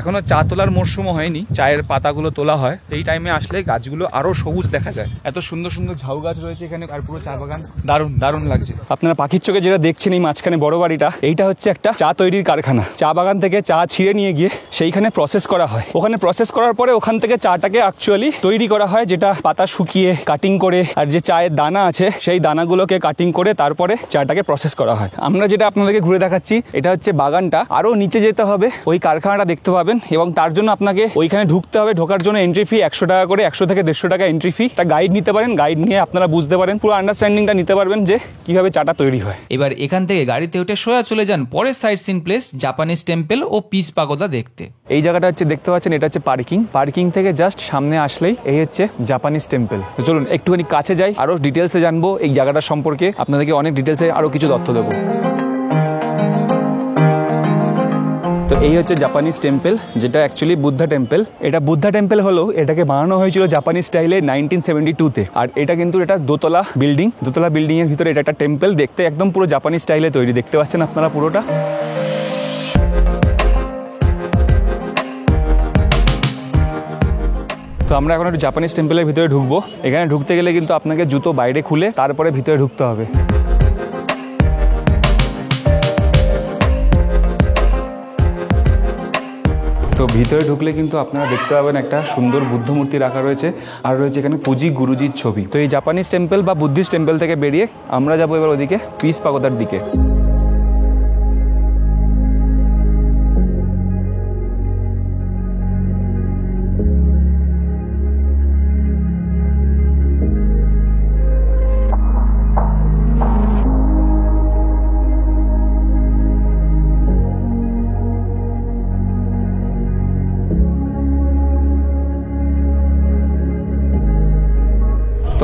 এখনো চা তোলার মরশুমও হয়নি, চায়ের পাতাগুলো তোলা হয়। এই টাইমে আসলে গাছগুলো আরো সবুজ দেখা যায়, এত সুন্দর সুন্দর ঝাউ গাছ রয়েছে এখানে, আর পুরো চা বাগান দারুণ দারুণ লাগছে। আপনারা পাখির চোখে যেটা দেখছেন এই মাঝখানে বড় বাড়িটা, এইটা হচ্ছে একটা চা তৈরির কারখানা। চা বাগান থেকে চা ছিঁড়ে নিয়ে গিয়ে সেইখানে প্রসেস করা হয়। ওখানে প্রসেস করার পরে ওখান থেকে চাটাকে অ্যাকচুয়ালি তৈরি করা হয়, যেটা পাতা শুকিয়ে কাটিং করে, আর যে চায়ের দানা আছে সেই দানাগুলোকে কাটিং করে তারপরে চাটাকে প্রসেস করা হয়। আমরা যেটা আপনাদেরকে ঘুরে দেখাচ্ছি এটা হচ্ছে বাগানটা। আরো নিচে যেতে হবে, ওই কারখানাটা দেখতে পাবেন, এবং তার জন্য আপনাকে ওইখানে ঢুকতে হবে। ঢোকার জন্য এন্ট্রি ফি 100 টাকা করে, 100 থেকে 150 টাকা এন্ট্রি ফি। একটা গাইড নিতে পারেন, গাইড নিয়ে আপনারা বুঝতে পারেন, পুরো আন্ডারস্ট্যান্ডিংটা নিতে পারবেন যে কিভাবে চাটা তৈরি হয়। এবার এখান থেকে গাড়িতে উঠে সোজা চলে যান পরের sightseeing place Japanese temple ও পিস পাগোদা দেখতে। এই জায়গাটা হচ্ছে দেখতে পাচ্ছেন, এটা হচ্ছে পার্কিং। পার্কিং থেকে জাস্ট সামনে আসলেই এই হচ্ছে জাপানিজ টেম্পল। তো চলুন একটুখানি কাছে যাই, আরো ডিটেলসে জানবো এই জায়গাটা সম্পর্কে, আপনাদেরকে অনেক ডিটেলসে আরো কিছু তথ্য দেবো। তো এই হচ্ছে জাপানিজ টেম্পল, যেটা অ্যাকচুয়ালি বুদ্ধা টেম্পল। এটা বুদ্ধা টেম্পল হলো, এটাকে বানানো হয়েছিল জাপানিজ স্টাইলে 1972-তে। আর এটা কিন্তু এটা দোতলা বিল্ডিং, দোতলা বিল্ডিং এর ভিতরে এটা একটা টেম্পল, দেখতে একদম পুরো জাপানিজ স্টাইলে তৈরি, দেখতে পাচ্ছেন আপনারা পুরোটা। তো আমরা এখন একটু জাপানিজ টেম্পলের ভিতরে ঢুকবো। এখানে ঢুকতে গেলে কিন্তু আপনাকে জুতো বাইরে খুলে তারপরে ভিতরে ঢুকতে হবে। তো ভিতরে ঢুকলে কিন্তু আপনারা দেখতে পাবেন একটা সুন্দর বুদ্ধ মূর্তি রাখা রয়েছে, আর রয়েছে এখানে ফুজি গুরুজির ছবি। তো এই জাপানিজ টেম্পল বা বুদ্ধিস্ট টেম্পল থেকে বেরিয়ে আমরা যাবো এবার ওদিকে পিস পাগোদার দিকে।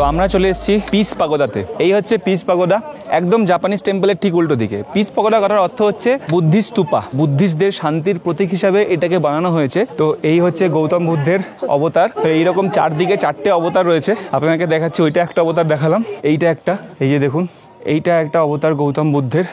তো আমরা চলে এসেছি পিস পাগোদাতে। এই হচ্ছে পিস পাগোদা, একদম জাপানিজ টেম্পলের ঠিক উল্টো দিকে। পিস পাগোদা করার অর্থ হচ্ছে বুদ্ধিস্ট স্তূপা, বুদ্ধিস্টদের শান্তির প্রতীক হিসাবে এটাকে বানানো হয়েছে। তো এই হচ্ছে গৌতম বুদ্ধের অবতার। তো এইরকম চারদিকে 4টে অবতার রয়েছে, আপনাকে দেখাচ্ছি। ওইটা একটা অবতার দেখালাম, এইটা একটা, এই যে দেখুন এইটা একটা অবতার গৌতম বুদ্ধের।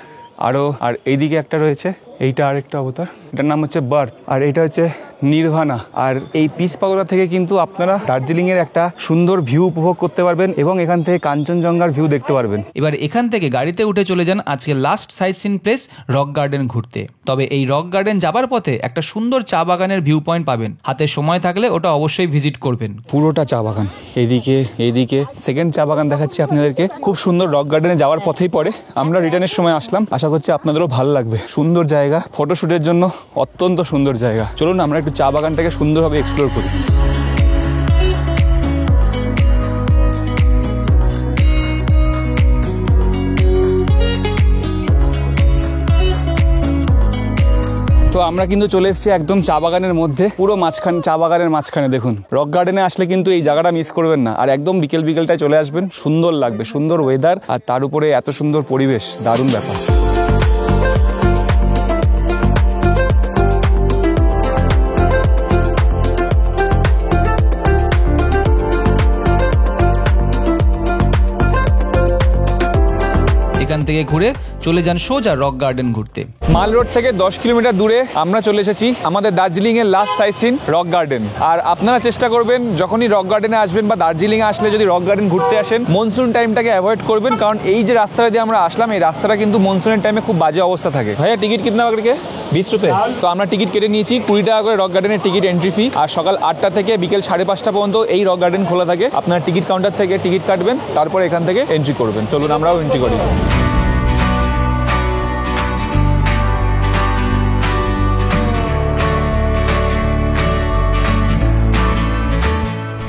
আর এইদিকে একটা রয়েছে, এইটা আরেকটা অবতার, এটার নাম হচ্ছে বার্থ, আর এটা হচ্ছে নির্ভানা। আর এই পিস পাগোদা থেকে কিন্তু আপনারা দার্জিলিং এর একটা সুন্দর ভিউ উপভোগ করতে পারবেন, এবং এখান থেকে কাঞ্চনজঙ্ঘার ভিউ দেখতে পারবেন। এবার এখান থেকে গাড়িতে উঠে চলে যান আজকে last sightseeing place rock garden ঘুরতে। তবে এই রক গার্ডেন যাবার পথে একটা সুন্দর চা বাগানের ভিউ পয়েন্ট পাবেন, হাতে সময় থাকলে ওটা অবশ্যই ভিজিট করবেন। পুরোটা চা বাগান, এইদিকে সেকেন্ড চা বাগান দেখাচ্ছি আপনাদেরকে, খুব সুন্দর। রক গার্ডেনে যাওয়ার পথেই পড়ে, আমরা রিটার্নের সময় আসলাম, আশা করছি আপনাদেরও ভালো লাগবে। সুন্দর জায়গা, ফটোশুটের জন্য অত্যন্ত সুন্দর জায়গা। চলুন আমরা একটু চা বাগানটাকে সুন্দরভাবে এক্সপ্লোর করি। তো আমরা কিন্তু চলে এসেছি একদম চা বাগানের মধ্যে, পুরো মাঝখানে, চা বাগানের মাঝখানে। দেখুন রক গার্ডেনে আসলে কিন্তু এই জায়গাটা মিস করবেন না। আর একদম বিকেলটায় চলে আসবেন, সুন্দর লাগবে, সুন্দর ওয়েদার, আর তার উপরে এত সুন্দর পরিবেশ, দারুণ ব্যাপার। এখান থেকে ঘুরে চলে যান সোজা রক গার্ডেন ঘুরতে। মাল রোড থেকে 10 কিলোমিটার দূরে আমরা চলে এসেছি আমাদের দার্জিলিং এর last sightseeing rock garden. আর আপনারা চেষ্টা করবেন যখনই রক গার্ডেনে আসবেন বা দার্জিলিং এ আসলে যদি রক গার্ডেন ঘুরতে আসেন মনসুন টাইমটাকে অ্যাভয়েড করবেন, কারণ এই যে রাস্তাটা দিয়ে আমরা আসলাম এই রাস্তাটা কিন্তু মনসুনের টাইমে খুব বাজে অবস্থা থাকে। ভাইয়া টিকিট কিতনা বাকড়কে 20 রুপে। তো আমরা টিকিট কেটে নিয়েছি 20 টাকা করে রক গার্ডেনের টিকিট এন্ট্রি ফি। আর সকাল 8টা থেকে বিকেল 5:30 পর্যন্ত এই রক গার্ডেন খোলা থাকে। আপনার টিকিট কাউন্টার থেকে টিকিট কাটবেন, তারপর এখান থেকে এন্ট্রি করবেন। চলুন আমরাও এন্ট্রি করি।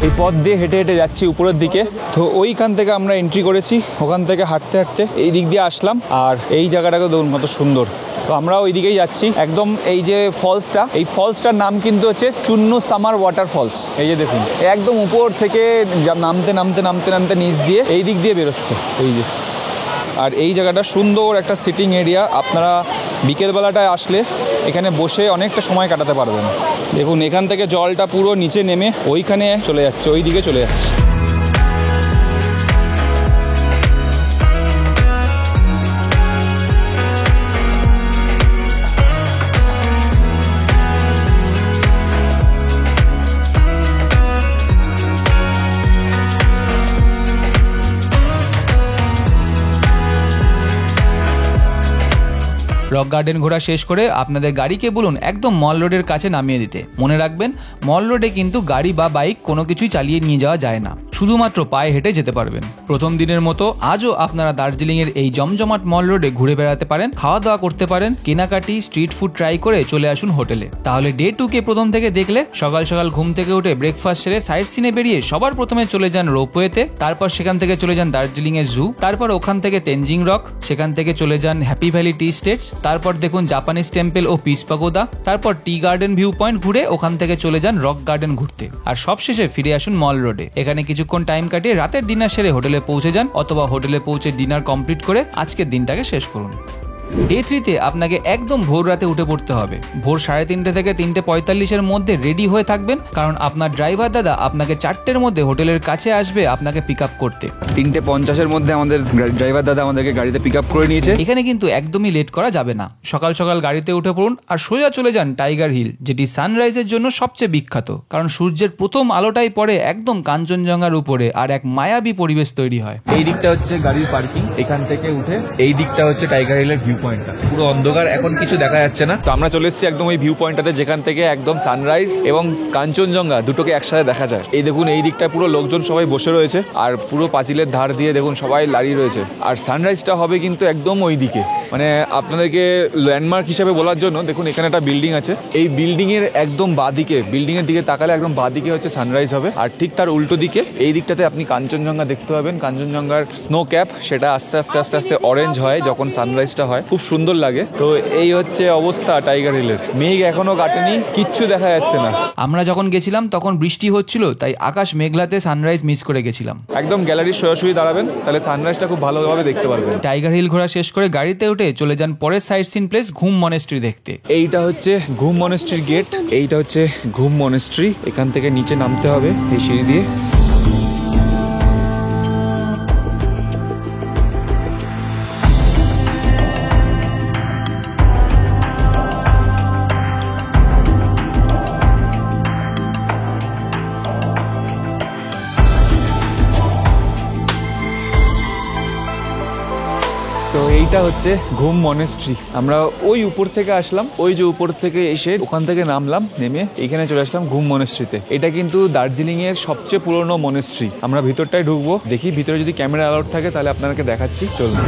এই পথ দিয়ে হেঁটে হেঁটে যাচ্ছি উপরের দিকে। তো ওইখান থেকে আমরা এন্ট্রি করেছি, ওখান থেকে হাঁটতে হাঁটতে এই দিক দিয়ে আসলাম। আর এই জায়গাটাকে দেখুন কত সুন্দর। তো আমরা ওই দিকেই যাচ্ছি। একদম এই যে ফলসটা, এই ফলসটার নাম কিন্তু হচ্ছে চুন্নু সামার ওয়াটার ফলস। এই যে দেখুন একদম উপর থেকে নামতে নামতে নামতে নামতে নিচ দিয়ে এই দিক দিয়ে বেরোচ্ছে এই যে। আর এই জায়গাটা সুন্দর একটা সিটিং এরিয়া। আপনারা বিকেলবেলাটায় আসলে এখানে বসে অনেকটা সময় কাটাতে পারবেন। দেখুন এখান থেকে জলটা পুরো নিচে নেমে ওইখানে চলে যাচ্ছে, ওই দিকে চলে যাচ্ছে। রক গার্ডেন ঘোরা শেষ করে আপনাদের গাড়িকে বলুন একদম মল রোডের কাছে নামিয়ে দিতে। মনে রাখবেন মল রোডে কিন্তু গাড়ি বা বাইক কোনো কিছুই চালিয়ে নিয়ে যাওয়া যায় না, শুধুমাত্র পায়ে হেঁটে যেতে পারবেন। প্রথম দিনের মতো আজও আপনারা দার্জিলিং এর এই জমজমাট মল রোডে ঘুরে বেড়াতে পারেন, খাওয়া দাওয়া করতে পারেন, কেনাকাটি স্ট্রিট ফুড ট্রাই করে চলে আসুন হোটেলে। তাহলে ডে 2 কে প্রথম থেকে দেখলে সকাল সকাল ঘুম থেকে উঠে ব্রেকফাস্ট সেরে সাইট সিনে বেরিয়ে সবার প্রথমে চলে যান রোপওয়েতে, তারপর সেখান থেকে চলে যান দার্জিলিং এর জু, তারপর ওখান থেকে তেনজিং রক, সেখান থেকে চলে যান হ্যাপি ভ্যালি টি স্টেটস, তারপর দেখুন জাপানিজ টেম্পল ও পিস পাগোদা, তারপর টি গার্ডেন ভিউ পয়েন্ট ঘুরে ওখান থেকে চলে যান রক গার্ডেন ঘুরতে। আর সবশেষে ফিরে আসুন মল রোডে। এখানে কিছুক্ষণ টাইম কাটিয়ে রাতের ডিনার সেরে হোটেলে পৌঁছে যান, অথবা হোটেলে পৌঁছে ডিনার কমপ্লিট করে আজকের দিনটাকে শেষ করুন। ডে 3 তে আপনাকে একদম ভোর রাতে উঠে পড়তে হবে। ভোর 3:30 থেকে 3:45 মধ্যে রেডি হয়ে থাকবেন, কারণ আপনার ড্রাইভার দাদা আপনাকে 4টের মধ্যে হোটেলের কাছে আসবে আপনাকে পিক আপ করতে। 3:50 মধ্যে আমাদের ড্রাইভার দাদা আমাদেরকে গাড়িতে পিক আপ করে নিয়েছে। এখানে কিন্তু একদমই লেট করা যাবে না। সকাল সকাল গাড়িতে উঠে পড়ুন আর সোজা চলে যান টাইগার হিল, যেটি সানরাইজের জন্য সবচেয়ে বিখ্যাত। কারণ সূর্যের প্রথম আলোটাই পড়ে একদম কাঞ্চনজঙ্ঘার উপরে আর এক মায়াবী পরিবেশ তৈরি হয়। এই দিকটা হচ্ছে গাড়ির পার্কিং, এখান থেকে উঠে এই দিকটা হচ্ছে টাইগার হিলের ভিউ পয়েন্টটা। পুরো অন্ধকার, এখন কিছু দেখা যাচ্ছে না। তো আমরা চলে এসেছি একদম ওই ভিউ পয়েন্টটাতে, যেখান থেকে একদম সানরাইজ এবং কাঞ্চনজঙ্ঘা দুটোকে একসাথে দেখা যায়। এই দেখুন এই দিকটা পুরো লোকজন সবাই বসে রয়েছে, আর পুরো পাঁচিলের ধার দিয়ে দেখুন সবাই দাঁড়িয়ে রয়েছে। আর সানরাইজটা হবে কিন্তু একদম ওই দিকে, মানে আপনাদেরকে ল্যান্ডমার্ক হিসেবে বলার জন্য দেখুন এখানে একটা বিল্ডিং আছে। এই বিল্ডিং এর একদম বাঁদিকে, বিল্ডিং এর দিকে তাকালে একদম বাঁদিকে হচ্ছে সানরাইজ হবে। আর ঠিক তার উল্টো দিকে এই দিকটাতে আপনি কাঞ্চনজঙ্ঘা দেখতে পাবেন। কাঞ্চনজঙ্ঘার স্নো ক্যাপ সেটা আস্তে আস্তে আস্তে আস্তে অরেঞ্জ হয় যখন সানরাইজটা হয়, খুব সুন্দর লাগে। তো এই হচ্ছে অবস্থা টাইগার হিলের। মেঘ এখনো কাটেনি, কিচ্ছু দেখা যাচ্ছে না। আমরা যখন গেছিলাম তখন বৃষ্টি হচ্ছিল, তাই আকাশ মেঘলাতে সানরাইজ মিস করে গেছিলাম। একদম গ্যালারির সোজাসুজি দাঁড়াবেন, তাহলে সানরাইজটা খুব ভালোভাবে দেখতে পারবেন। টাইগার হিল ঘোরা শেষ করে গাড়িতে উঠে চলে যান পরের সাইট সিন প্লেস ঘুম মনেস্ট্রি দেখতে। এইটা হচ্ছে ঘুম মনেস্ট্রির গেট, এইটা হচ্ছে ঘুম মনেস্ট্রি। এখান থেকে নিচে নামতে হবে এই সিঁড়ি দিয়ে। তো এইটা হচ্ছে ঘুম মনেস্ট্রি। আমরা ওই উপর থেকে আসলাম, ওই যে উপর থেকে এসে ওখান থেকে নামলাম, নেমে এখানে চলে আসলাম ঘুম মনেস্ট্রিতে। এটা কিন্তু দার্জিলিং এর সবচেয়ে পুরনো মনেস্ট্রি। আমরা ভিতরটায় ঢুকবো, দেখি ভিতরে যদি ক্যামেরা অ্যালাউড থাকে তাহলে আপনাদেরকে দেখাচ্ছি। চলুন।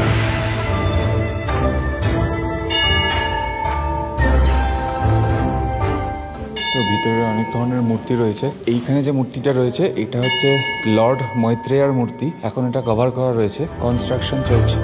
তো ভিতরে অনেক ধরনের মূর্তি রয়েছে। এইখানে যে মূর্তিটা রয়েছে এটা হচ্ছে লর্ড মৈত্রেয়ার মূর্তি। এখন এটা কভার করা রয়েছে, কনস্ট্রাকশন চলছে।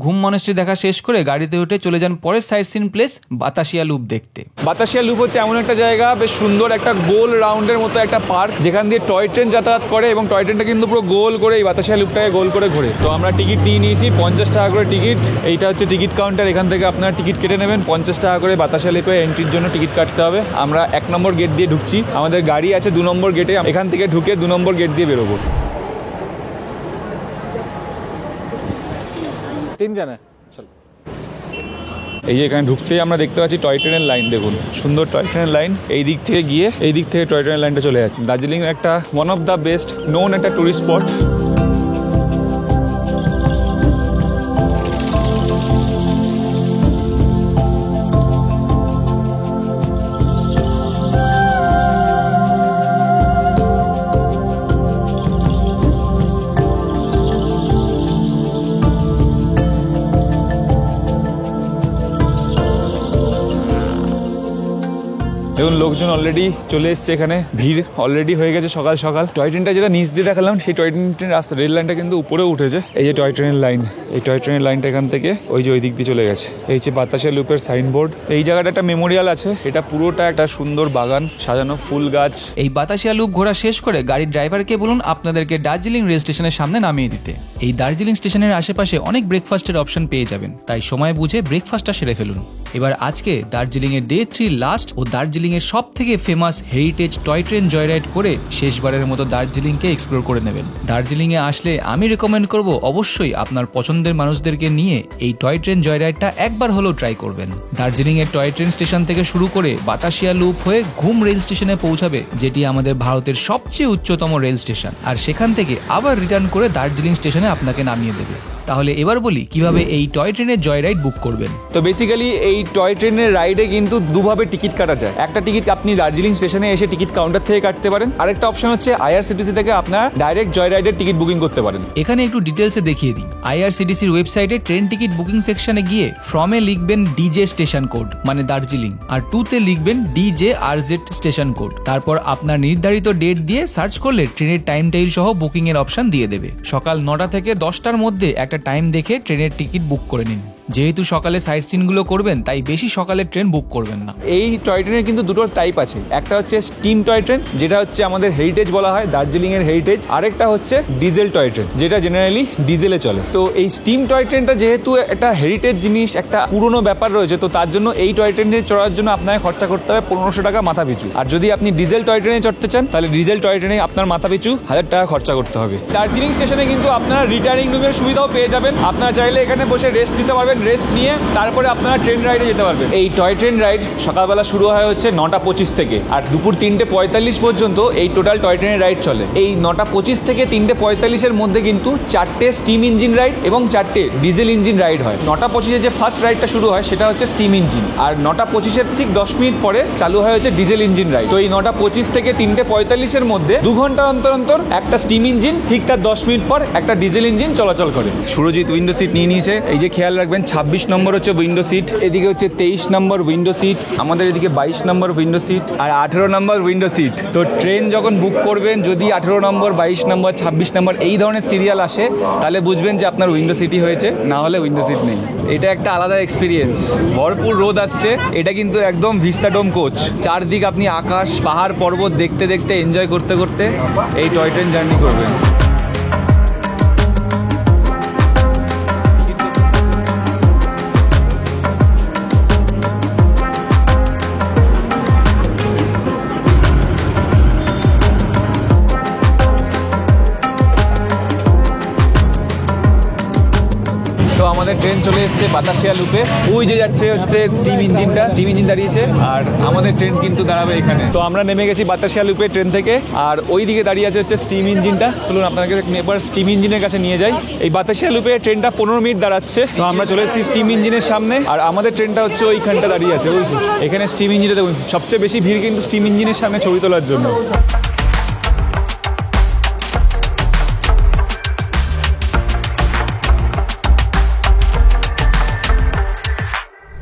ঘুম মনেস্ট্রি দেখা শেষ করে গাড়িতে উঠে চলে যান পরের sightseeing place Batasia loop দেখতে। বাতাসিয়া লুপ হচ্ছে এমন একটা জায়গা, বেশ সুন্দর একটা গোল রাউন্ডের মতো একটা পার্ক, যেখান দিয়ে টয় ট্রেন যাতায়াত করে এবং টয় ট্রেনটা কিন্তু পুরো গোল করে এই বাতাসিয়া লুপটাকে গোল করে ঘোরে। তো আমরা টিকিট নিয়ে নিয়েছি 50 টাকা করে টিকিট। এইটা হচ্ছে টিকিট কাউন্টার, এখান থেকে আপনারা টিকিট কেটে নেবেন 50 টাকা করে। বাতাসিয়া লুপে এন্ট্রির জন্য টিকিট কাটতে হবে। আমরা 1 নম্বর গেট দিয়ে ঢুকছি, আমাদের গাড়ি আছে 2 নম্বর গেটে, এখান থেকে ঢুকে 2 নম্বর গেট দিয়ে বেরোবো। 3 জন চলো। এই যে এখানে ঢুকতেই আমরা দেখতে পাচ্ছি টয় ট্রেনের লাইন, দেখুন সুন্দর টয় ট্রেনের লাইন। এই দিক থেকে গিয়ে এই দিক থেকে টয় ট্রেনের লাইনটা চলে যাচ্ছে। দার্জিলিং একটা one of the best known একটা টুরিস্ট স্পট। দেখুন লোকজন অলরেডি চলে এসছে, এখানে ভিড় অলরেডি হয়ে গেছে সকাল সকাল। টয় ট্রেনটা যেটা নিচ দিয়ে দেখালাম, সেই টয় ট্রেনের রাস্তা রেল লাইনটা কিন্তু উপরেও উঠেছে। এই যে টয় ট্রেনের লাইন, এই টয় ট্রেনের লাইনটা এখান থেকে ওই যে ওই দিক দিয়ে চলে গেছে। এই যে বাতাসিয়া লুপের সাইনবোর্ড। এই জায়গাটা একটা মেমোরিয়াল আছে, এটা পুরোটা একটা সুন্দর বাগান, সাজানো ফুল গাছ। এই বাতাসিয়া লুপ ঘোরা শেষ করে গাড়ির ড্রাইভারকে বলুন আপনাদেরকে দার্জিলিং রেল স্টেশনের সামনে নামিয়ে দিতে। এই দার্জিলিং স্টেশনের আশেপাশে অনেক ব্রেকফাস্টের অপশন পেয়ে যাবেন, তাই সময় বুঝে ব্রেকফাস্টটা সেরে ফেলুন। এবার আজকে দার্জিলিং এর ডে 3 লাস্ট ও দার্জিলিং এর সব থেকে famous heritage toy train joyride করে শেষবারের মতো দার্জিলিংকে এক্সপ্লোর করে নেবেন। দার্জিলিং এ আসলে আমি রেকমেন্ড করব অবশ্যই আপনার পছন্দের মানুষদেরকে নিয়ে এই টয় ট্রেন জয়রাইডটা একবার হলেও ট্রাই করবেন। দার্জিলিং এর টয় ট্রেন স্টেশন থেকে শুরু করে বাতাসিয়া লুপ হয়ে ঘুম রেল স্টেশনে পৌঁছাবে, যেটি আমাদের ভারতের সবচেয়ে উচ্চতম রেল স্টেশন, আর সেখান থেকে আবার রিটার্ন করে দার্জিলিং স্টেশনে আপনাকে নামিয়ে দেবে। তাহলে এবার বলি কিভাবে এই টয় ট্রেনের জয় রাইড বুক করবেন। তো বেসিক্যালি এই টয় ট্রেনের রাইডে কিন্তু দুভাবে টিকিট কাটা যায়। একটা টিকিট আপনি দার্জিলিং স্টেশনে এসে টিকিট কাউন্টার থেকে কাটতে পারেন, আরেকটা অপশন হচ্ছে আইআরসিটিসি থেকে আপনারা ডাইরেক্ট জয় রাইডের টিকিট বুকিং করতে পারেন। এখানে একটু ডিটেলসে দেখিয়ে দিই। আইআরসিটিসির ওয়েবসাইটে ট্রেন টিকিট বুকিং সেকশনে গিয়ে ফ্রমে লিখবেন ডিজে স্টেশন কোড মানে দার্জিলিং, আর 2তে লিখবেন DJRZ স্টেশন কোড। তারপর আপনার নির্ধারিত ডেট দিয়ে সার্চ করলে ট্রেনের টাইম টেইল সহ বুকিং এর অপশন দিয়ে দেবে। সকাল 9টা থেকে 10টার মধ্যে একটা টাইম দেখে ট্রেনের টিকিট বুক করে নিন। যেহেতু সকালে সাইট সিনগুলো করবেন, তাই বেশি সকালে ট্রেন বুক করবেন না। এই টয় ট্রেনের কিন্তু দুটো টাইপ আছে, একটা হচ্ছে স্টিম টয় ট্রেন, যেটা হচ্ছে আমাদের হেরিটেজ বলা হয়, দার্জিলিং এর হেরিটেজ। আরেকটা হচ্ছে ডিজেল টয় ট্রেন, যেটা জেনারেলি ডিজেলে চলে। তো এই স্টিম টয় ট্রেনটা যেহেতু একটা হেরিটেজ জিনিস, একটা পুরনো ব্যাপার রয়েছে, তো তার জন্য এই টয় ট্রেনে চড়ার জন্য আপনাকে খরচা করতে হবে 1500 টাকা মাথা পিছু। আর যদি আপনি ডিজেল টয় ট্রেনে চড়তে চান, তাহলে ডিজেল টয় ট্রেনে আপনার মাথা পিছু 1000 টাকা খরচা করতে হবে। দার্জিলিং স্টেশনে কিন্তু আপনারা রিটার্নিং রুমের সুবিধাও পেয়ে যাবেন। আপনারা চাইলে এখানে বসে রেস্ট নিতে পারবেন, রেস্ট নিয়ে তারপরে আপনারা ট্রেন রাইডে যেতে পারবেন। এই টয় ট্রেন রাইড সকালবেলা শুরু হয় হচ্ছে 9:25 থেকে, আর দুপুর 3:45 পর্যন্ত এই টোটাল টয় ট্রেনের রাইড চলে। এই 9:25 থেকে 3:45 মধ্যে কিন্তু 4টে স্টিম ইঞ্জিন রাইড এবং 4টে ডিজেল ইঞ্জিন রাইড হয়। 9:25 যে ফার্স্ট রাইডটা শুরু হয় সেটা হচ্ছে স্টিম ইঞ্জিন, আর 9:25 ঠিক 10 মিনিট পরে চালু হয় হচ্ছে ডিজেল ইঞ্জিন রাইড। তো এই 9:25 থেকে 3:45 মধ্যে 2 ঘন্টা অন্তর অন্তর একটা স্টিম ইঞ্জিন, ঠিক তার 10 মিনিট পর একটা ডিজেল ইঞ্জিন চলাচল করে। সুরজিৎ উইন্ডো সিট নিয়ে নিয়েছে। এই যে খেয়াল রাখবেন 26 নম্বর হচ্ছে উইন্ডো সিট, এদিকে হচ্ছে 23 নম্বর উইন্ডো সিট, আমাদের এদিকে 22 নম্বর উইন্ডো সিট আর 18 নম্বর উইন্ডো সিট। তো ট্রেন যখন বুক করবেন, যদি 18 নম্বর 22 নম্বর 26 নম্বর এই ধরনের সিরিয়াল আসে, তাহলে বুঝবেন যে আপনার উইন্ডো সিটই হয়েছে, না হলে উইন্ডো সিট নেই। এটা একটা আলাদা এক্সপিরিয়েন্স। ভরপুর রোদ আসছে, এটা কিন্তু একদম ভিস্টাডোম কোচ। চারদিক আপনি আকাশ, পাহাড়, পর্বত দেখতে দেখতে এনজয় করতে করতে এই টয় ট্রেন জার্নি করবেন। আমাদের ট্রেন চলে এসেছে বাতাসিয়া লুপে। ওই যে যাচ্ছে হচ্ছে স্টিম ইঞ্জিনটা, স্টিম ইঞ্জিন দাঁড়িয়েছে, আর আমাদের ট্রেন কিন্তু দাঁড়াবে এখানে। তো আমরা নেমে গেছি বাতাসিয়া লুপে ট্রেন থেকে, আর ওই দিকে দাঁড়িয়ে আছে হচ্ছে স্টিম ইঞ্জিনটা। চলুন আপনাকে এবার স্টিম ইঞ্জিনের কাছে নিয়ে যাই। এই বাতাসিয়া লুপে ট্রেনটা 15 মিনিট দাঁড়াচ্ছে। তো আমরা চলে এসেছি স্টিম ইঞ্জিনের সামনে, আর আমাদের ট্রেনটা হচ্ছে ওইখানটা দাঁড়িয়ে আছে। ওই এখানে স্টিম ইঞ্জিনটা দেখুন, সবচেয়ে বেশি ভিড় কিন্তু স্টিম ইঞ্জিনের সামনে ছবি তোলার জন্য।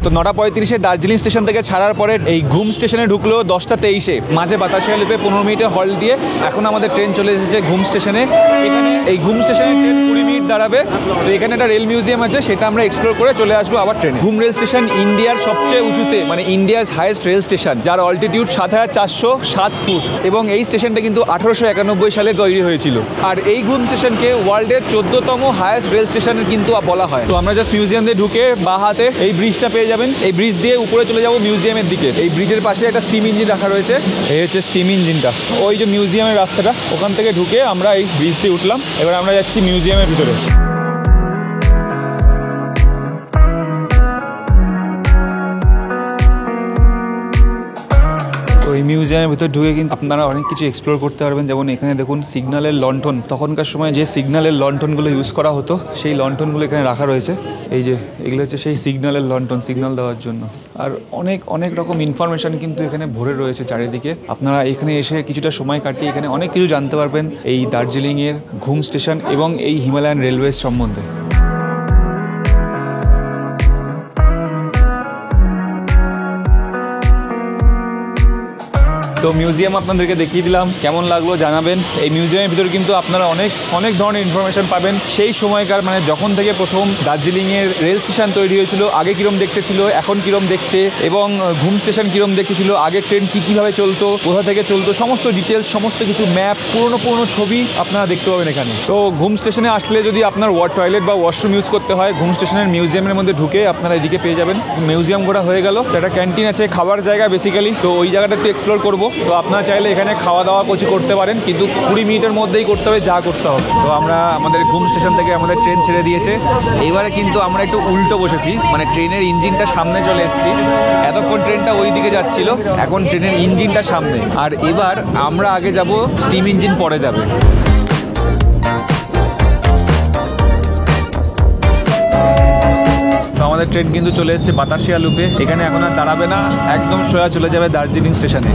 তো 9:35 দার্জিলিং স্টেশন থেকে ছাড়ার পরে এই ঘুম স্টেশনে ঢুকলো 10:23, মাঝে বাতাসিয়া লুপে 15 মিনিটে হল্ট দিয়ে এখন আমাদের ট্রেন চলে এসেছে ঘুম স্টেশনে। এখানে এই ঘুম স্টেশনে ট্রেন 20 মিনিট দাঁড়াবে। তো এখানে একটা রেল মিউজিয়াম আছে, সেটা আমরা এক্সপ্লোর করে চলে আসবো আবার ট্রেনে। ঘুম রেল স্টেশন ইন্ডিয়ার সবচেয়ে উঁচুতে, মানে ইন্ডিয়াস হাইয়েস্ট রেল স্টেশন, যার অল্টিটিউড 7407 ফুট, এবং এই স্টেশনটা কিন্তু 1891 সালে তৈরি হয়েছিল। আর এই ঘুম স্টেশনকে ওয়ার্ল্ডের 14তম হাইয়েস্ট রেল স্টেশন কিন্তু বলা হয়। তো আমরা জাস্ট মিউজিয়াম দিয়ে ঢুকে বাঁ হাতে এই ব্রিজটা পেয়ে যাবেন, এই ব্রিজ দিয়ে উপরে চলে যাবো মিউজিয়ামের দিকে। এই ব্রিজের পাশে একটা স্টিম ইঞ্জিন রাখা রয়েছে, এই হচ্ছে স্টিম ইঞ্জিনটা। ওই যে মিউজিয়ামের রাস্তাটা, ওখান থেকে ঢুকে আমরা এই ব্রিজ দিয়ে উঠলাম। এবার আমরা যাচ্ছি মিউজিয়ামের ভিতরে। ওই মিউজিয়ামের ভিতর ঢুকে কিন্তু আপনারা অনেক কিছু এক্সপ্লোর করতে পারবেন। যেমন এখানে দেখুন সিগন্যালের লণ্ঠন, তখনকার সময় যে সিগন্যালের লণ্ঠনগুলো ইউজ করা হতো সেই লণ্ঠনগুলো এখানে রাখা রয়েছে। এই যে এগুলো হচ্ছে সেই সিগন্যালের লণ্ঠন, সিগন্যাল দেওয়ার জন্য। আর অনেক রকম ইনফরমেশন কিন্তু এখানে ভরে রয়েছে চারিদিকে। আপনারা এখানে এসে কিছুটা সময় কাটিয়ে এখানে অনেক কিছু জানতে পারবেন এই দার্জিলিংয়ের ঘুম স্টেশন এবং এই হিমালয়ান রেলওয়েজ সম্বন্ধে। তো মিউজিয়াম আপনাদেরকে দেখিয়ে দিলাম, কেমন লাগলো জানাবেন। এই মিউজিয়ামের ভিতরে কিন্তু আপনারা অনেক ধরনের ইনফরমেশন পাবেন সেই সময়কার, মানে যখন থেকে প্রথম দার্জিলিংয়ের রেল স্টেশন তৈরি হয়েছিল, আগে কিরম দেখতে ছিল, এখন কিরম দেখতে, এবং ঘুম স্টেশন কিরম দেখতে ছিল, আগে ট্রেন কীভাবে চলতো, কোথা থেকে চলতো, সমস্ত ডিটেলস, সমস্ত কিছু ম্যাপ, পুরনো ছবি আপনারা দেখতে পাবেন এখানে। তো ঘুম স্টেশনে আসলে যদি আপনার টয়লেট বা ওয়াশরুম ইউজ করতে হয়, ঘুম স্টেশনের মিউজিয়ামের মধ্যে ঢুকে আপনারা এদিকে পেয়ে যাবেন। মিউজিয়াম ঘোরা হয়ে গেল, একটা ক্যান্টিন আছে, খাবার জায়গা বেসিক্যালি। তো ওই জায়গাটা একটু এক্সপ্লোর করবো। তো আপনারা চাইলে এখানে খাওয়া দাওয়া কিছু করতে পারেন, কিন্তু 20 মিনিটের মধ্যেই করতে হবে যা করতে হবে। তো আমরা আমাদের ঘুম স্টেশন থেকে আমাদের ট্রেন ছেড়ে দিয়েছে। এবারে কিন্তু আমরা একটু উল্টো বসেছি, মানে ট্রেনের ইঞ্জিনটা সামনে চলে এসেছি। এতক্ষণ ট্রেনটা ওই দিকে যাচ্ছিল, এখন ট্রেনের ইঞ্জিনটা সামনে। আর এবার আমরা আগে যাব, স্টিম ইঞ্জিন পরে যাবে। আমাদের ট্রেন কিন্তু চলে এসেছে বাতাসিয়া লুপে। এখানে এখন আর দাঁড়াবে না, একদম সোজা চলে যাবে দার্জিলিং স্টেশনে।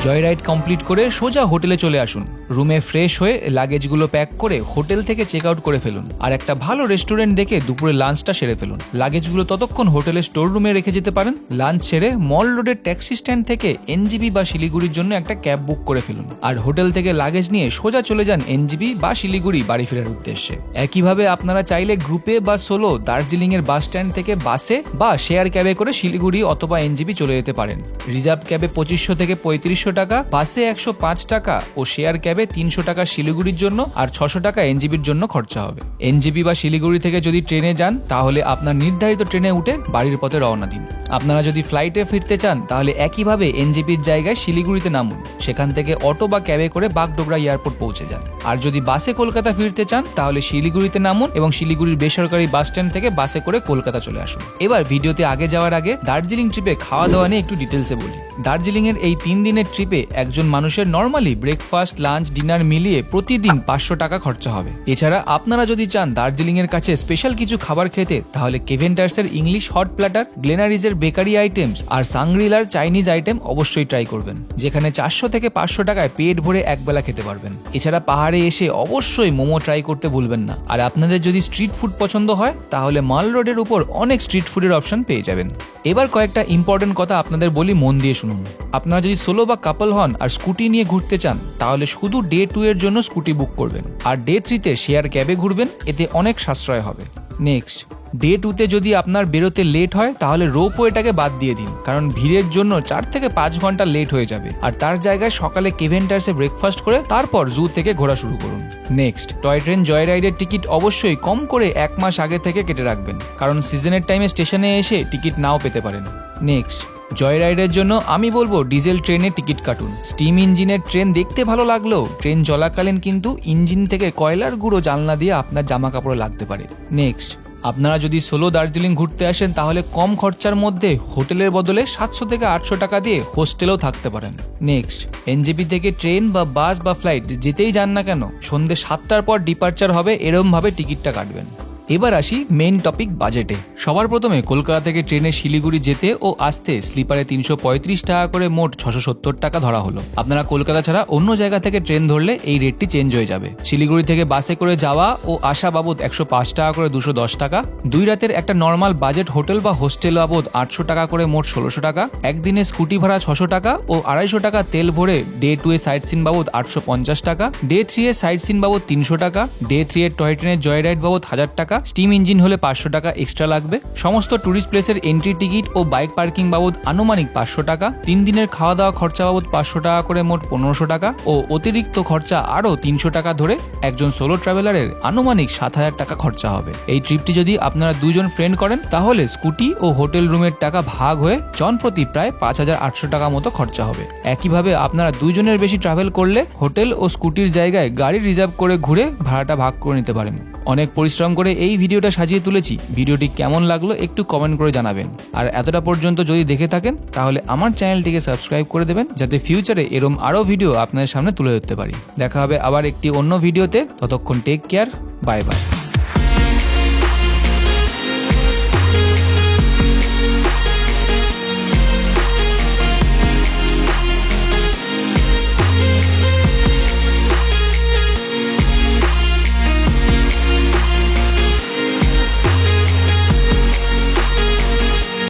জয় রাইড কমপ্লিট করে সোজা হোটেলে চলে আসুন। রুমে ফ্রেশ হয়ে লাগেজগুলো প্যাক করে হোটেল থেকে চেক আউট করে ফেলুন। আর একটা ভালো রেস্টুরেন্ট দেখে দুপুরে লাঞ্চটা সেরে ফেলুন। লাগেজগুলো ততক্ষণ হোটেলের স্টোর রুমে রেখে যেতে পারেন। লাঞ্চ সেরে মল রোডের ট্যাক্সি স্ট্যান্ড থেকে এনজিবি বা শিলিগুড়ির জন্য একটা ক্যাব বুক করে ফেলুন। আর হোটেল থেকে লাগেজ নিয়ে সোজা চলে যান এনজিবি বা শিলিগুড়ি বাড়ি ফেরার উদ্দেশ্যে। একইভাবে আপনারা চাইলে গ্রুপে বা সোলো দার্জিলিং এর বাস স্ট্যান্ড থেকে বাসে বা শেয়ার ক্যাবে করে শিলিগুড়ি অথবা এনজিবি চলে যেতে পারেন। রিজার্ভ ক্যাবে 2500 থেকে 3500 টাকা, বাসে 105 টাকা ও শেয়ার ক্যাবে 300 টাকা শিলিগুড়ির জন্য আর 600 টাকা এনজিবির জন্য খরচা হবে। এনজিবি বা শিলিগুড়ি থেকে যদি ট্রেনে যান তাহলে আপনার নির্ধারিত ট্রেনে উঠে বাড়ির পথে রওনা দিন। আপনারা যদি ফ্লাইটে ফিরতে চান তাহলে একইভাবে এনজিবির জায়গায় শিলিগুড়িতে নামুন। সেখান থেকে অটো বা ক্যাবে করে বাগডোগরা এয়ারপোর্ট পৌঁছে যান। আর যদি বাসে কলকাতা ফিরতে চান তাহলে শিলিগুড়িতে নামুন এবং শিলিগুড়ির বেসরকারি বাস স্ট্যান্ড থেকে বাসে করে কলকাতা চলে আসুন। এবার ভিডিওতে আগে যাওয়ার আগে দার্জিলিং ট্রিপে খাওয়া দাওয়া নিয়ে একটু ডিটেলসে বলি। দার্জিলিং এর এই 3 দিনের ট্রিপে একজন মানুষের নর্মালি ব্রেকফাস্ট, লাঞ্চ, ডিনার মিলিয়ে প্রতিদিন 500 টাকা খরচা হবে। এছাড়া আপনারা যদি চান দার্জিলিং এর কাছে স্পেশাল কিছু খাবার খেতে তাহলে কেভেন্টার্সের ইংলিশ হট প্ল্যাটার, গ্লেনারিজের বেকারি আইটেমস আর সাংগ্রিলার চাইনিজ আইটেম অবশ্যই ট্রাই করবেন, যেখানে 400 থেকে 500 টাকায় পেট ভরে একবেলা খেতে পারবেন। এছাড়া পাহাড়ে এসে অবশ্যই মোমো ট্রাই করতে ভুলবেন না। আর আপনাদের যদি স্ট্রিট ফুড পছন্দ হয় তাহলে মাল রোডের উপর অনেক স্ট্রিট ফুডের অপশন পেয়ে যাবেন। এবার কয়েকটা ইম্পর্টেন্ট কথা আপনাদের বলি, মন দিয়ে শুনুন। আপনারা যদি সোলো বা কাপল হন আর স্কুটি নিয়ে ঘুরতে চান তাহলে শুধু ডে 2 এর জন্য স্কুটি বুক করবেন আর ডে 3 তে শেয়ার ক্যাবে ঘুরবেন, এতে অনেক সাশ্রয় হবে। নেক্সট, ডে 2 তে যদি আপনার বেরোতে লেট হয় তাহলে রোপওয়েটাকে বাদ দিয়ে দিন, কারণ ভিড়ের জন্য 4 থেকে 5 ঘন্টা লেট হয়ে যাবে। আর তার জায়গায় সকালে কেভেন্টার্সে ব্রেকফাস্ট করে তারপর জু থেকে ঘোরা শুরু করুন। নেক্সট, টয় ট্রেন জয় রাইডের টিকিট অবশ্যই কম করে 1 মাস আগে থেকে কেটে রাখবেন, কারণ সিজনের টাইমে স্টেশনে এসে টিকিট নাও পেতে পারেন। নেক্সট, জয় রাইডের জন্য আমি বলবো ডিজেল ট্রেনের টিকিট কাটুন। স্টিম ইঞ্জিনের ট্রেন দেখতে ভালো লাগলেও ট্রেন চলাকালীন কিন্তু ইঞ্জিন থেকে কয়লার গুঁড়ো জানলা দিয়ে আপনার জামা কাপড়ে লাগতে পারে। নেক্সট, আপনারা যদি সোলো দার্জিলিং ঘুরতে আসেন তাহলে কম খরচার মধ্যে হোটেলের বদলে 700 থেকে 800 টাকা দিয়ে হোস্টেলেও থাকতে পারেন। নেক্সট, এনজেপি থেকে ট্রেন বা বাস বা ফ্লাইট যেতেই যান না কেন সন্ধ্যে 7টার পর ডিপার্চার হবে, এরকম ভাবে টিকিটটা কাটবেন। এবার আসি মেইন টপিক বাজেটে। সবার প্রথমে কলকাতা থেকে ট্রেনে শিলিগুড়ি যেতে ও আসতে স্লিপারে 335 টাকা করে মোট 670 টাকা ধরা হলো। আপনারা কলকাতা ছাড়া অন্য জায়গা থেকে ট্রেন ধরলে এই রেটটি চেঞ্জ হয়ে যাবে। শিলিগুড়ি থেকে বাসে করে যাওয়া ও আসা বাবদ 105 টাকা করে 210 টাকা, 2 রাতের একটা নর্মাল বাজেট হোটেল বা হোস্টেল বাবদ 800 টাকা করে মোট 1600 টাকা, একদিনে স্কুটি ভাড়া 600 টাকা ও 250 টাকা তেল ভরে ডে 2 এ সাইট সিন বাবদ 850 টাকা, ডে 3 এ সাইট সিন বাবদ 300 টাকা, ডে 3 এর টয় ট্রেনের জয় রাইড বাবদ 1000 টাকা, স্টিম ইঞ্জিন হলে 500 টাকা এক্সট্রা লাগবে। সমস্ত টুরিস্ট প্লেসের এন্ট্রি টিকিট ও বাইক পার্কিং বাবদ আনুমানিক 500 টাকা, 3 দিনের খাওয়া দাওয়া খরচা বাবদ 500 টাকা করে মোট 1500 টাকা ও অতিরিক্ত খরচা আরও 300 টাকা ধরে একজন সোলো ট্রাভেলারের আনুমানিক 7000 টাকা খরচা হবে। এই ট্রিপটি যদি আপনারা 2 জন ফ্রেন্ড করেন তাহলে স্কুটি ও হোটেল রুমের টাকা ভাগ হয়ে জন প্রতি প্রায় 5800 টাকা মতো খরচা হবে। একইভাবে আপনারা 2 জনের বেশি ট্রাভেল করলে হোটেল ও স্কুটির জায়গায় গাড়ি রিজার্ভ করে ঘুরে ভাড়াটা ভাগ করে নিতে পারেন। অনেক পরিশ্রম করে এই ভিডিওটা সাজিয়ে তুলেছি, ভিডিওটি কেমন লাগলো একটু কমেন্ট করে জানাবেন। আর এতটা পর্যন্ত যদি দেখে থাকেন তাহলে আমার চ্যানেলটিকে সাবস্ক্রাইব করে দেবেন, যাতে ফিউচারে এরম আরও ভিডিও আপনাদের সামনে তুলে ধরতে পারি। দেখা হবে আবার একটি অন্য ভিডিওতে, ততক্ষণ টেক কেয়ার, বাই বাই।